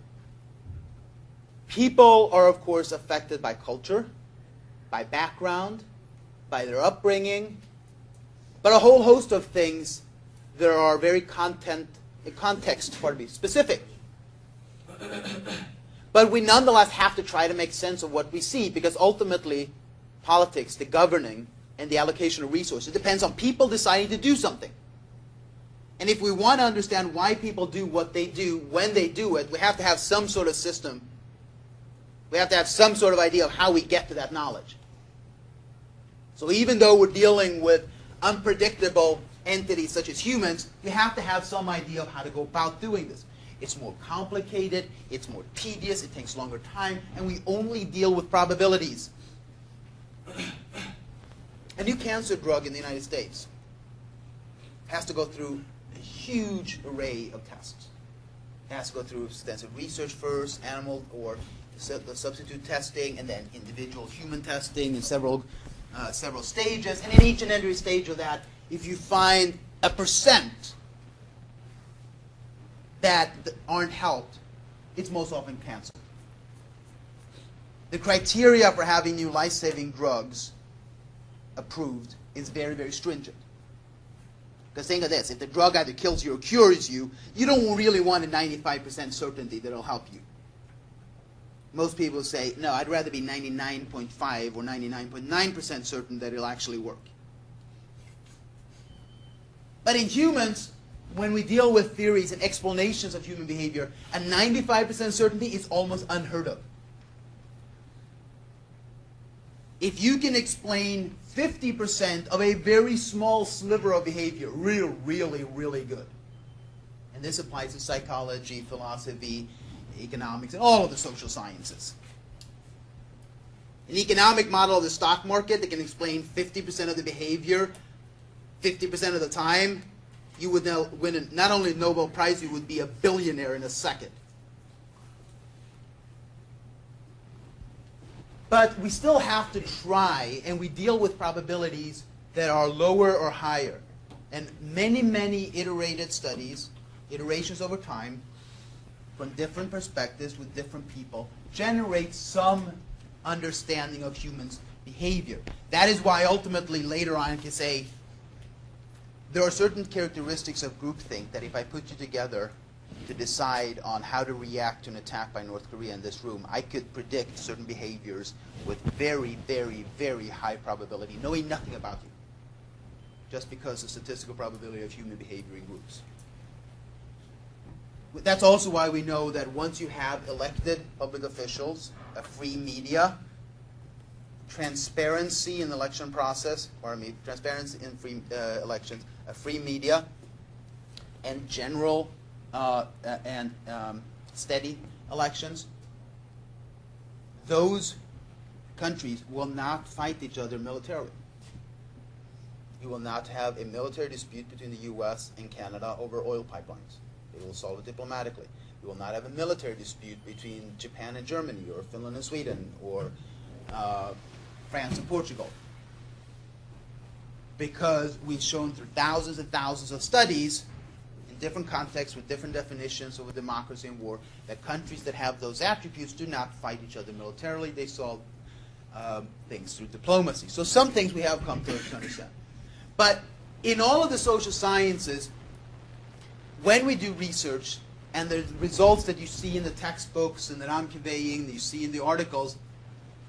people are, of course, affected by culture, by background, by their upbringing, but a whole host of things that are very context specific. But we nonetheless have to try to make sense of what we see, because ultimately politics, the governing, and the allocation of resources depends on people deciding to do something. And if we want to understand why people do what they do when they do it, we have to have some sort of system. We have to have some sort of idea of how we get to that knowledge. So even though we're dealing with unpredictable entities such as humans, we have to have some idea of how to go about doing this. It's more complicated, it's more tedious, it takes longer time, and we only deal with probabilities. A new cancer drug in the United States has to go through a huge array of tests. It has to go through extensive research first, animal or substitute testing, and then individual human testing in several stages. And in each and every stage of that, if you find a percent that aren't helped, it's most often cancer. The criteria for having new life-saving drugs approved is very, very stringent. Because think of this, if the drug either kills you or cures you, you don't really want a 95% certainty that it'll help you. Most people say, no, I'd rather be 99.5 or 99.9% certain that it'll actually work. But in humans, when we deal with theories and explanations of human behavior, a 95% certainty is almost unheard of. If you can explain 50% of a very small sliver of behavior, really good. And this applies to psychology, philosophy, economics, and all of the social sciences. An economic model of the stock market that can explain 50% of the behavior, 50% of the time, you would now win not only a Nobel Prize, you would be a billionaire in a second. But we still have to try, and we deal with probabilities that are lower or higher. And many iterated studies, iterations over time, from different perspectives with different people, generate some understanding of humans' behavior. That is why ultimately later on I can say there are certain characteristics of groupthink that if I put you together to decide on how to react to an attack by North Korea in this room, I could predict certain behaviors with very high probability, knowing nothing about you, just because of statistical probability of human behavior in groups. That's also why we know that once you have elected public officials, a free media, transparency in the election process, transparency in free elections, a free media, and general and steady elections, those countries will not fight each other militarily. You will not have a military dispute between the U.S. and Canada over oil pipelines. They will solve it diplomatically. You will not have a military dispute between Japan and Germany, or Finland and Sweden, or France and Portugal. Because we've shown through thousands and thousands of studies in different contexts with different definitions of democracy and war that countries that have those attributes do not fight each other militarily. They solve things through diplomacy. So some things we have come to understand. But in all of the social sciences, when we do research, and the results that you see in the textbooks and that I'm conveying, that you see in the articles,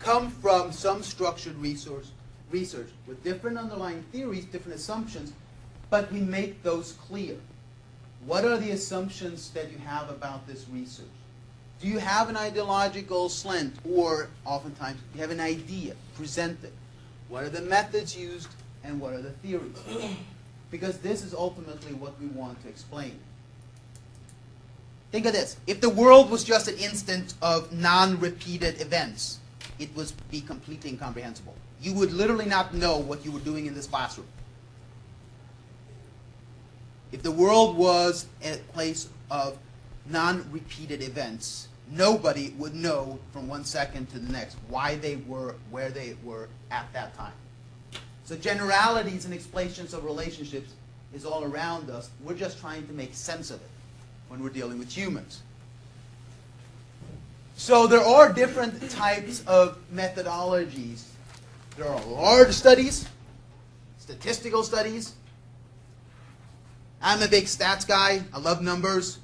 come from some structured research with different underlying theories, different assumptions, but we make those clear. What are the assumptions that you have about this research? Do you have an ideological slant, or oftentimes you have an idea, present it? What are the methods used, and what are the theories? Because this is ultimately what we want to explain. Think of this. If the world was just an instant of non-repeated events, it would be completely incomprehensible. You would literally not know what you were doing in this classroom. If the world was a place of non-repeated events, nobody would know from one second to the next why they were where they were at that time. So generalities and explanations of relationships is all around us. We're just trying to make sense of it when we're dealing with humans. So there are different types of methodologies. There are large studies, statistical studies. I'm a big stats guy. I love numbers.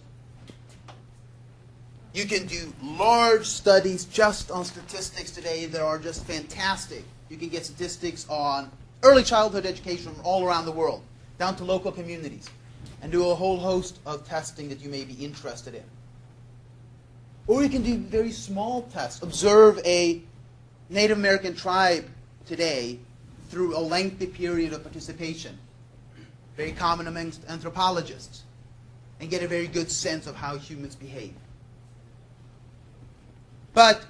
You can do large studies just on statistics today that are just fantastic. You can get statistics on early childhood education from all around the world, down to local communities, and do a whole host of testing that you may be interested in. Or you can do very small tests. Observe a Native American tribe today through a lengthy period of participation, very common amongst anthropologists, and get a very good sense of how humans behave. But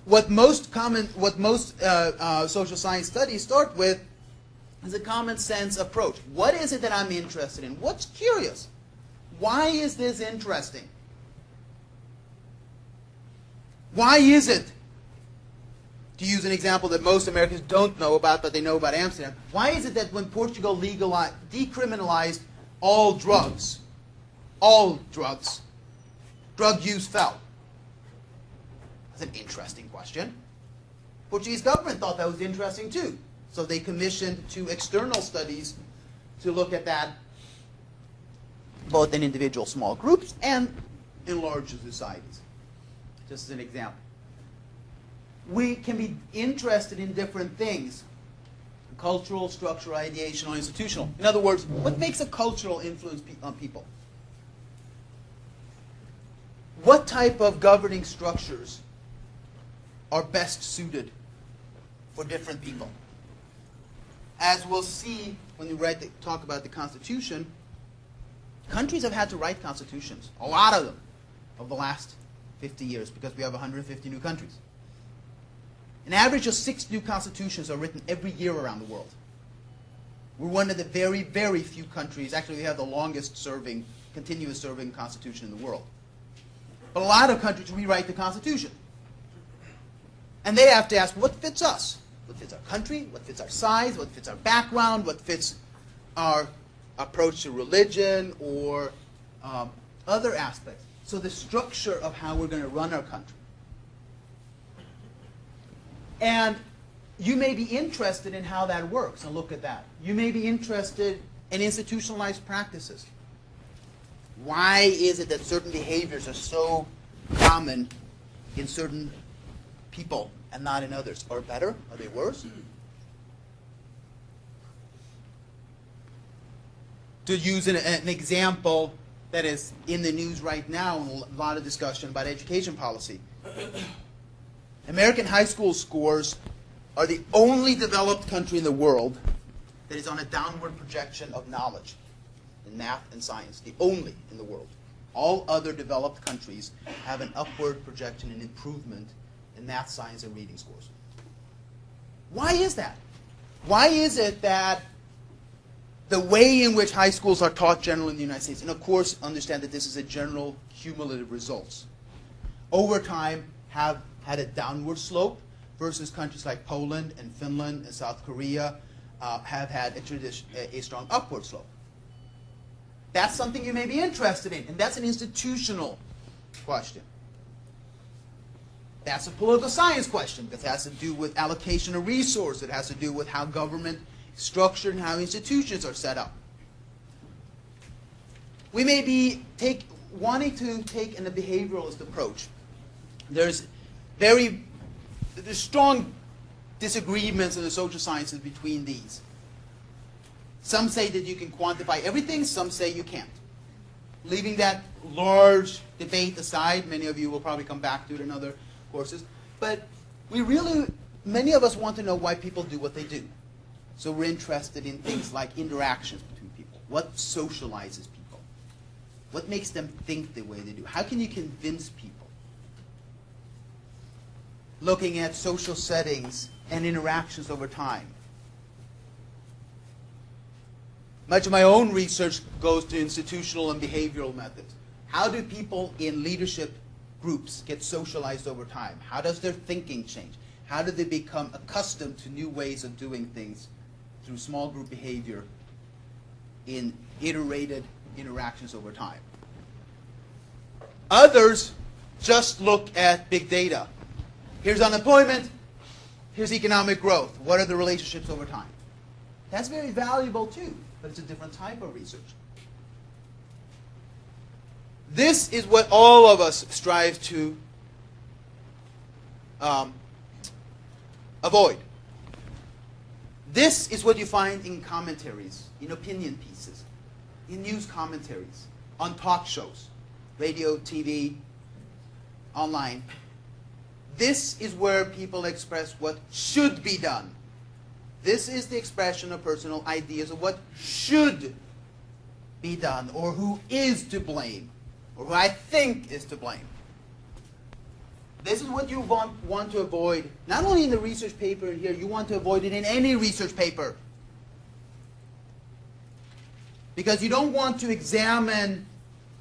what most social science studies start with is a common sense approach. What is it that I'm interested in? What's curious? Why is this interesting? Why is it, to use an example that most Americans don't know about, but they know about Amsterdam, why is it that when Portugal decriminalized all drugs, drug use fell? That's an interesting question. Portuguese government thought that was interesting too. So they commissioned 2 external studies to look at that, both in individual small groups and in larger societies. Just as an example. We can be interested in different things. Cultural, structural, ideational, institutional. In other words, what makes a cultural influence on people? What type of governing structures are best suited for different people? As we'll see when we talk about the Constitution, countries have had to write constitutions, a lot of them, over the last 50 years, because we have 150 new countries. An average of 6 new constitutions are written every year around the world. We're one of the very, very few countries, actually we have the longest serving, continuous serving constitution in the world. But a lot of countries rewrite the Constitution. And they have to ask, what fits us? What fits our country? What fits our size? What fits our background? What fits our approach to religion or other aspects? So the structure of how we're going to run our country. And you may be interested in how that works, and look at that. You may be interested in institutionalized practices. Why is it that certain behaviors are so common in certain people and not in others? Are they better? Are they worse? To use an example that is in the news right now, and a lot of discussion about education policy. American high school scores are the only developed country in the world that is on a downward projection of knowledge in math and science. The only in the world. All other developed countries have an upward projection and improvement in math, science, and reading scores. Why is that? Why is it that the way in which high schools are taught generally in the United States, and of course understand that this is a general cumulative results, over time have had a downward slope versus countries like Poland and Finland and South Korea have had a strong upward slope. That's something you may be interested in, and that's an institutional question. That's a political science question because it has to do with allocation of resource. It has to do with how government is structured and how institutions are set up. We may be wanting to take a behavioralist approach. There's strong disagreements in the social sciences between these. Some say that you can quantify everything, some say you can't. Leaving that large debate aside, many of you will probably come back to it in other courses, but many of us want to know why people do what they do. So we're interested in things like interactions between people. What socializes people? What makes them think the way they do? How can you convince people? Looking at social settings and interactions over time. Much of my own research goes to institutional and behavioral methods. How do people in leadership groups get socialized over time? How does their thinking change? How do they become accustomed to new ways of doing things through small group behavior in iterated interactions over time? Others just look at big data. Here's unemployment, here's economic growth. What are the relationships over time? That's very valuable too, but it's a different type of research. This is what all of us strive to avoid. This is what you find in commentaries, in opinion pieces, in news commentaries, on talk shows, radio, TV, online. This is where people express what should be done. This is the expression of personal ideas of what should be done, or who is to blame, or who I think is to blame. This is what you want to avoid, not only in the research paper here, you want to avoid it in any research paper. Because you don't want to examine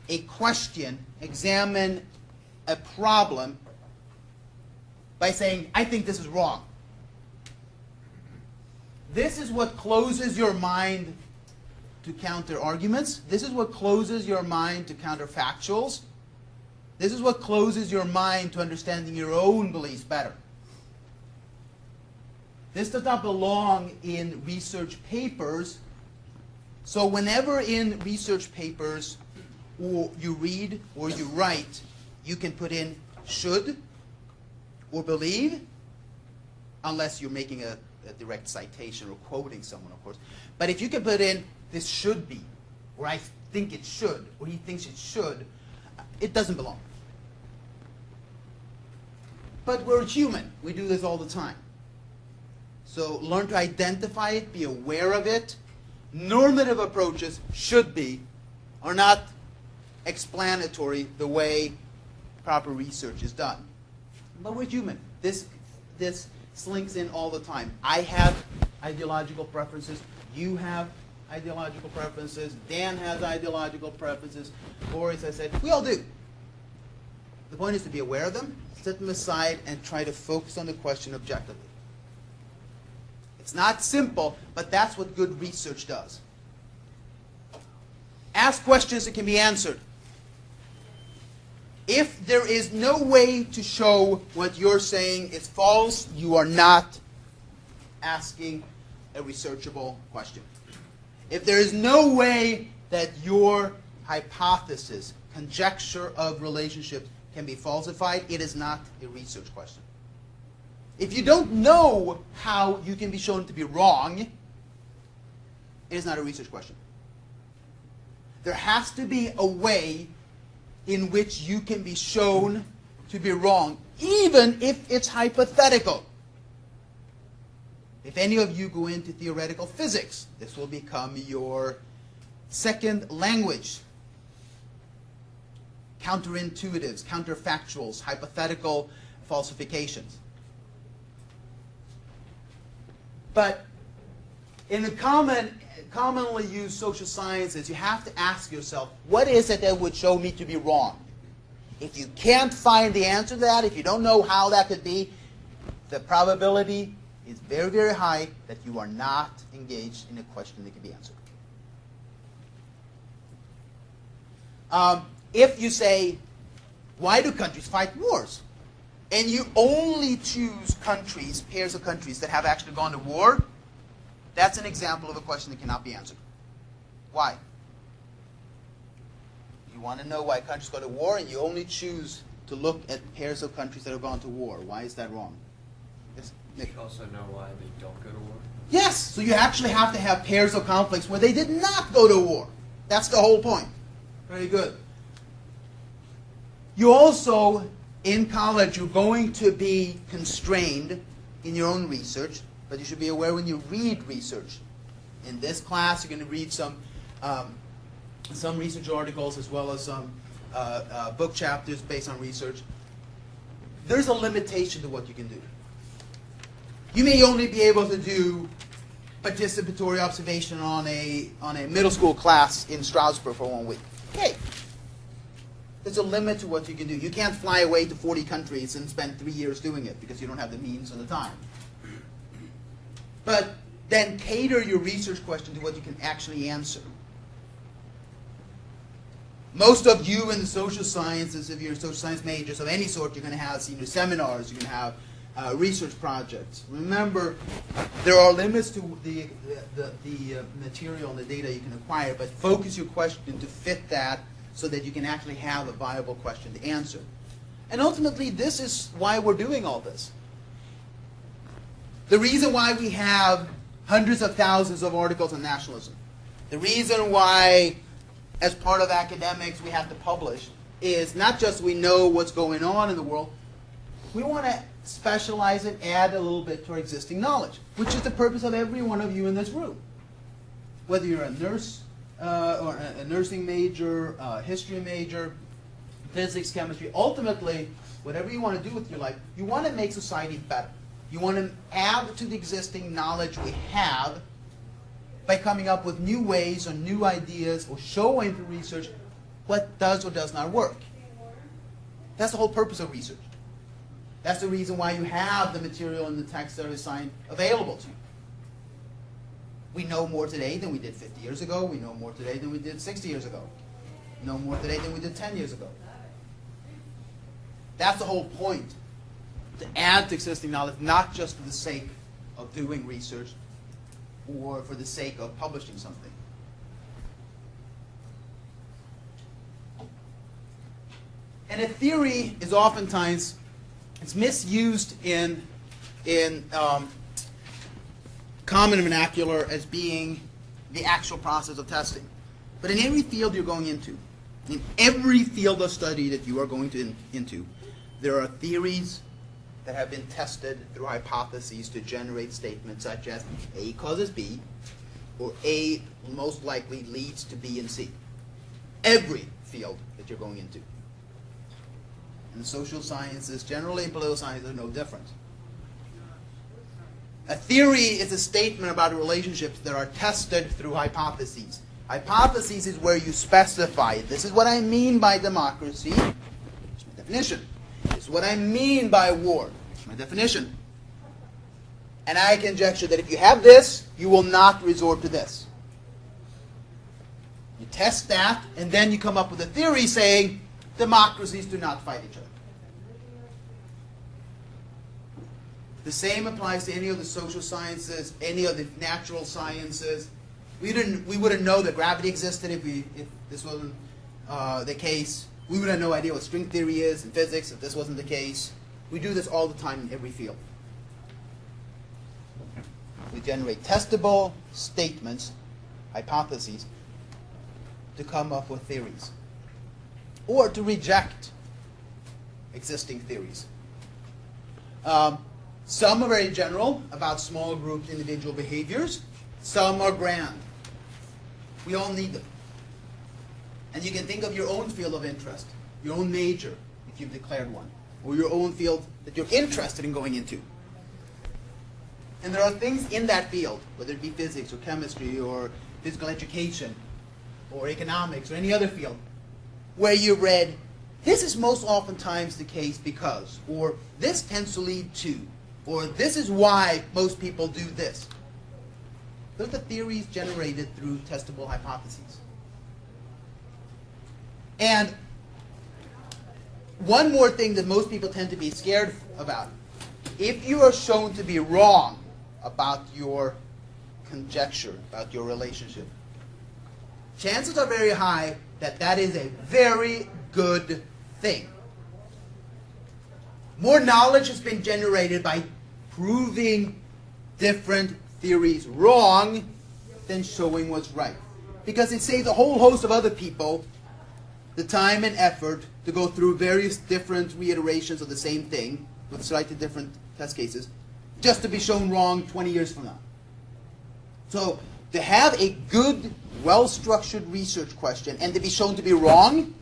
a question, examine a problem, by saying, I think this is wrong. This is what closes your mind to counter arguments. This is what closes your mind to counterfactuals. This is what closes your mind to understanding your own beliefs better. This does not belong in research papers. So whenever in research papers or you read or you write, you can put in should or believe, unless you're making a direct citation or quoting someone, of course. But if you can put in this should be, or I think it should, or he thinks it should, it doesn't belong. But we're human. We do this all the time. So learn to identify it, be aware of it. Normative approaches should be, are not explanatory the way proper research is done. But we're human. This slinks in all the time. I have ideological preferences. You have ideological preferences. Dan has ideological preferences. Boris, I said, we all do. The point is to be aware of them, set them aside, and try to focus on the question objectively. It's not simple, but that's what good research does. Ask questions that can be answered. If there is no way to show what you're saying is false, you are not asking a researchable question. If there is no way that your hypothesis, conjecture of relationships can be falsified, it is not a research question. If you don't know how you can be shown to be wrong, it is not a research question. There has to be a way in which you can be shown to be wrong, even if it's hypothetical. If any of you go into theoretical physics, this will become your second language. Counterintuitives, counterfactuals, hypothetical falsifications. But in the commonly used social sciences, you have to ask yourself, what is it that would show me to be wrong? If you can't find the answer to that, if you don't know how that could be, the probability is very, very high that you are not engaged in a question that can be answered. If you say, why do countries fight wars? And you only choose countries, pairs of countries that have actually gone to war, that's an example of a question that cannot be answered. Why? You want to know why countries go to war, and you only choose to look at pairs of countries that have gone to war. Why is that wrong? Yes, Nick? You also know why they don't go to war. Yes, so you actually have to have pairs of conflicts where they did not go to war. That's the whole point. Very good. You also, in college, you're going to be constrained in your own research, but you should be aware when you read research. In this class, you're going to read some some research articles as well as some book chapters based on research, there's a limitation to what you can do. You may only be able to do participatory observation on a middle school class in Strasbourg for 1 week. Okay. There's a limit to what you can do. You can't fly away to 40 countries and spend 3 years doing it because you don't have the means or the time. But then cater your research question to what you can actually answer. Most of you in the social sciences, if you're social science majors of any sort, you're going to have senior seminars, you're going to have research projects. Remember, there are limits to the material and the data you can acquire, but focus your question to fit that so that you can actually have a viable question to answer. And ultimately, this is why we're doing all this. The reason why we have hundreds of thousands of articles on nationalism, the reason why, as part of academics, we have to publish, is not just we know what's going on in the world, we want to specialize it, add a little bit to our existing knowledge, which is the purpose of every one of you in this room. Whether you're a nurse, or a nursing major, history major, physics, chemistry, ultimately, whatever you want to do with your life, you want to make society better. You want to add to the existing knowledge we have by coming up with new ways or new ideas or showing through research what does or does not work. That's the whole purpose of research. That's the reason why you have the material and the text that are assigned available to you. We know more today than we did 50 years ago. We know more today than we did 60 years ago. We know more today than we did 10 years ago. That's the whole point. To add to existing knowledge, not just for the sake of doing research or for the sake of publishing something. And a theory is oftentimes, it's misused in common vernacular as being the actual process of testing. But in every field you're going into, in every field of study that you are going into, there are theories that have been tested through hypotheses to generate statements such as A causes B, or A most likely leads to B and C. Every field that you're going into. And social sciences, generally, and political sciences are no different. A theory is a statement about relationships that are tested through hypotheses. Hypotheses is where you specify, this is what I mean by democracy. Here's my definition. This is what I mean by war. Here's my definition. And I conjecture that if you have this, you will not resort to this. You test that, and then you come up with a theory saying democracies do not fight each other. The same applies to any of the social sciences, any of the natural sciences. We wouldn't know that gravity existed if this wasn't the case. We would have no idea what string theory is in physics if this wasn't the case. We do this all the time in every field. We generate testable statements, hypotheses, to come up with theories, or to reject existing theories. Some are very general, about small group individual behaviors. Some are grand. We all need them. And you can think of your own field of interest, your own major, if you've declared one, or your own field that you're interested in going into. And there are things in that field, whether it be physics or chemistry or physical education or economics or any other field, where you read, this is most oftentimes the case because, or this tends to lead to, or this is why most people do this. Those are the theories generated through testable hypotheses. And one more thing that most people tend to be scared about. If you are shown to be wrong about your conjecture, about your relationship, chances are very high that that is a very good thing. More knowledge has been generated by proving different theories wrong than showing what's right. Because it saves a whole host of other people the time and effort to go through various different reiterations of the same thing with slightly different test cases just to be shown wrong 20 years from now. So to have a good, well-structured research question and to be shown to be wrong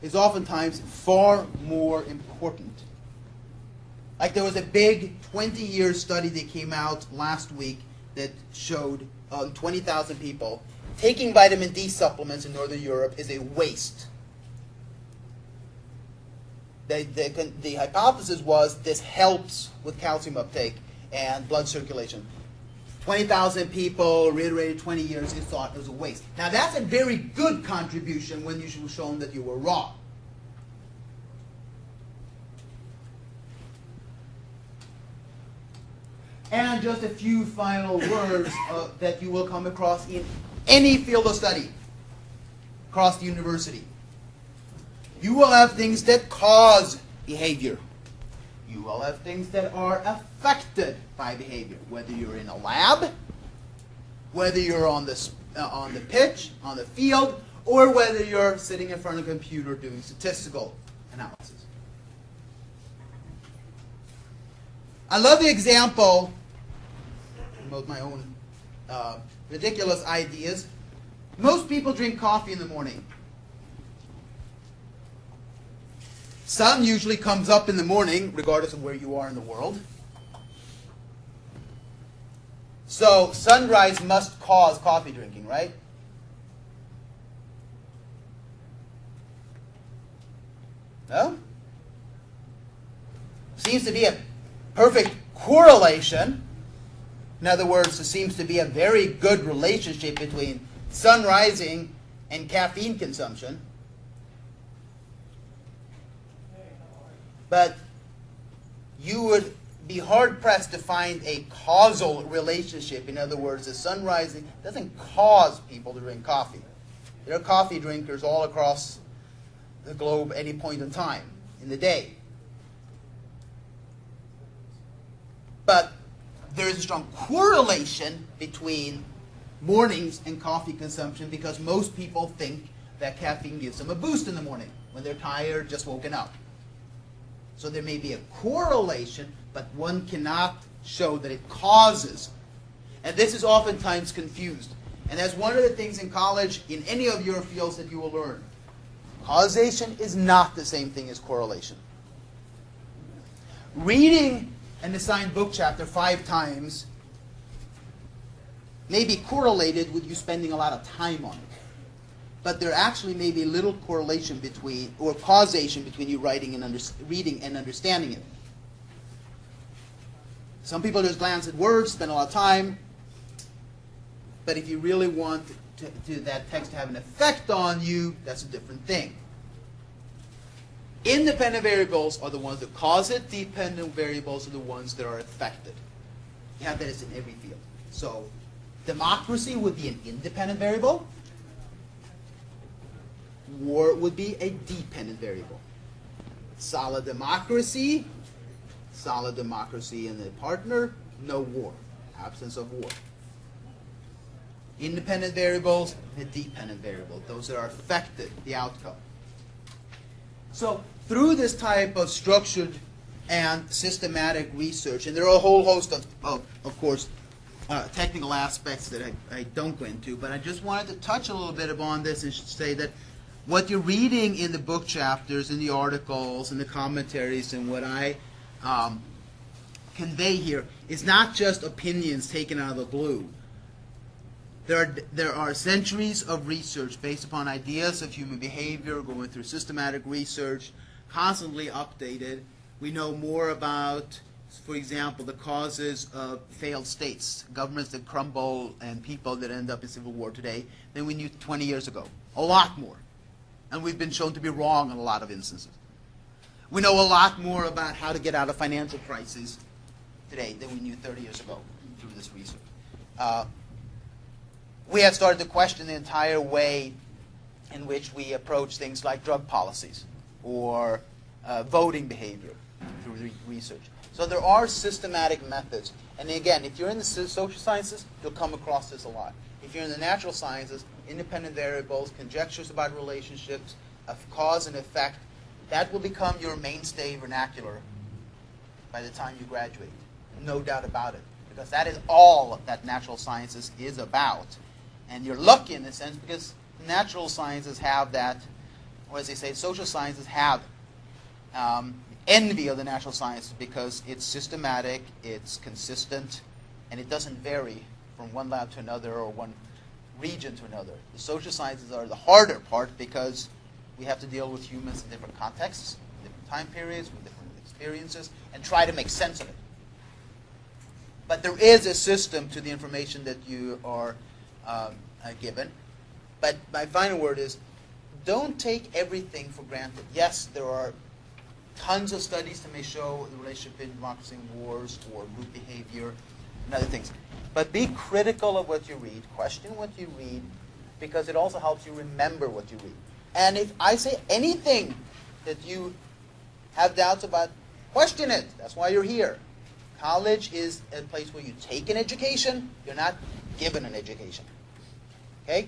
is oftentimes far more important. Like there was a big 20-year study that came out last week that showed on 20,000 people taking vitamin D supplements in Northern Europe is a waste. The hypothesis was this helps with calcium uptake and blood circulation. 20,000 people, reiterated 20 years, they thought it was a waste. Now that's a very good contribution when you were shown that you were wrong. And just a few final words that you will come across in any field of study across the university. You will have things that cause behavior. You will have things that are affected by behavior, whether you're in a lab, whether you're on the pitch, on the field, or whether you're sitting in front of a computer doing statistical analysis. I love the example, of my own ridiculous ideas. Most people drink coffee in the morning. Sun usually comes up in the morning, regardless of where you are in the world. So sunrise must cause coffee drinking, right? No? Seems to be a perfect correlation. In other words, there seems to be a very good relationship between sun rising and caffeine consumption. But you would be hard-pressed to find a causal relationship. In other words, the sun rising doesn't cause people to drink coffee. There are coffee drinkers all across the globe at any point in time in the day. But there is a strong correlation between mornings and coffee consumption because most people think that caffeine gives them a boost in the morning when they're tired, just woken up. So there may be a correlation, but one cannot show that it causes. And this is oftentimes confused. And that's one of the things in college, in any of your fields that you will learn. Causation is not the same thing as correlation. Reading an assigned book chapter 5 times may be correlated with you spending a lot of time on it. But there actually may be little correlation between, or causation between you reading and understanding it. Some people just glance at words, spend a lot of time, but if you really want that text to have an effect on you, that's a different thing. Independent variables are the ones that cause it. Dependent variables are the ones that are affected. You have that as in every field. So democracy would be an independent variable. War would be a dependent variable. Solid democracy and the partner, no war. Absence of war. Independent variables, a dependent variable. Those that are affected, the outcome. So through this type of structured and systematic research, and there are a whole host of course, technical aspects that I don't go into, but I just wanted to touch a little bit upon this and say that what you're reading in the book chapters, in the articles, in the commentaries, and what I convey here is not just opinions taken out of the blue. There are centuries of research based upon ideas of human behavior, going through systematic research, constantly updated. We know more about, for example, the causes of failed states, governments that crumble and people that end up in civil war today than we knew 20 years ago. A lot more. And we've been shown to be wrong in a lot of instances. We know a lot more about how to get out of financial crises today than we knew 30 years ago through this research. We have started to question the entire way in which we approach things like drug policies or voting behavior through research. So there are systematic methods. And again, if you're in the social sciences, you'll come across this a lot. If you're in the natural sciences, independent variables, conjectures about relationships, of cause and effect, that will become your mainstay vernacular by the time you graduate. No doubt about it. because that is all that natural sciences is about. And you're lucky in a sense because natural sciences have that, or as they say, social sciences have envy of the natural sciences because it's systematic, it's consistent, and it doesn't vary from one lab to another or one region to another. The social sciences are the harder part because we have to deal with humans in different contexts, different time periods, with different experiences, and try to make sense of it. But there is a system to the information that you are given. But my final word is, don't take everything for granted. Yes, there are tons of studies that may show the relationship between democracy and wars or group behavior and other things. But be critical of what you read. Question what you read, because it also helps you remember what you read. And if I say anything that you have doubts about, question it. That's why you're here. College is a place where you take an education. You're not given an education. Okay?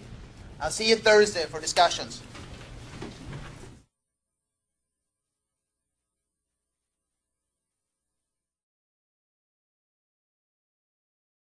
I'll see you Thursday for discussions.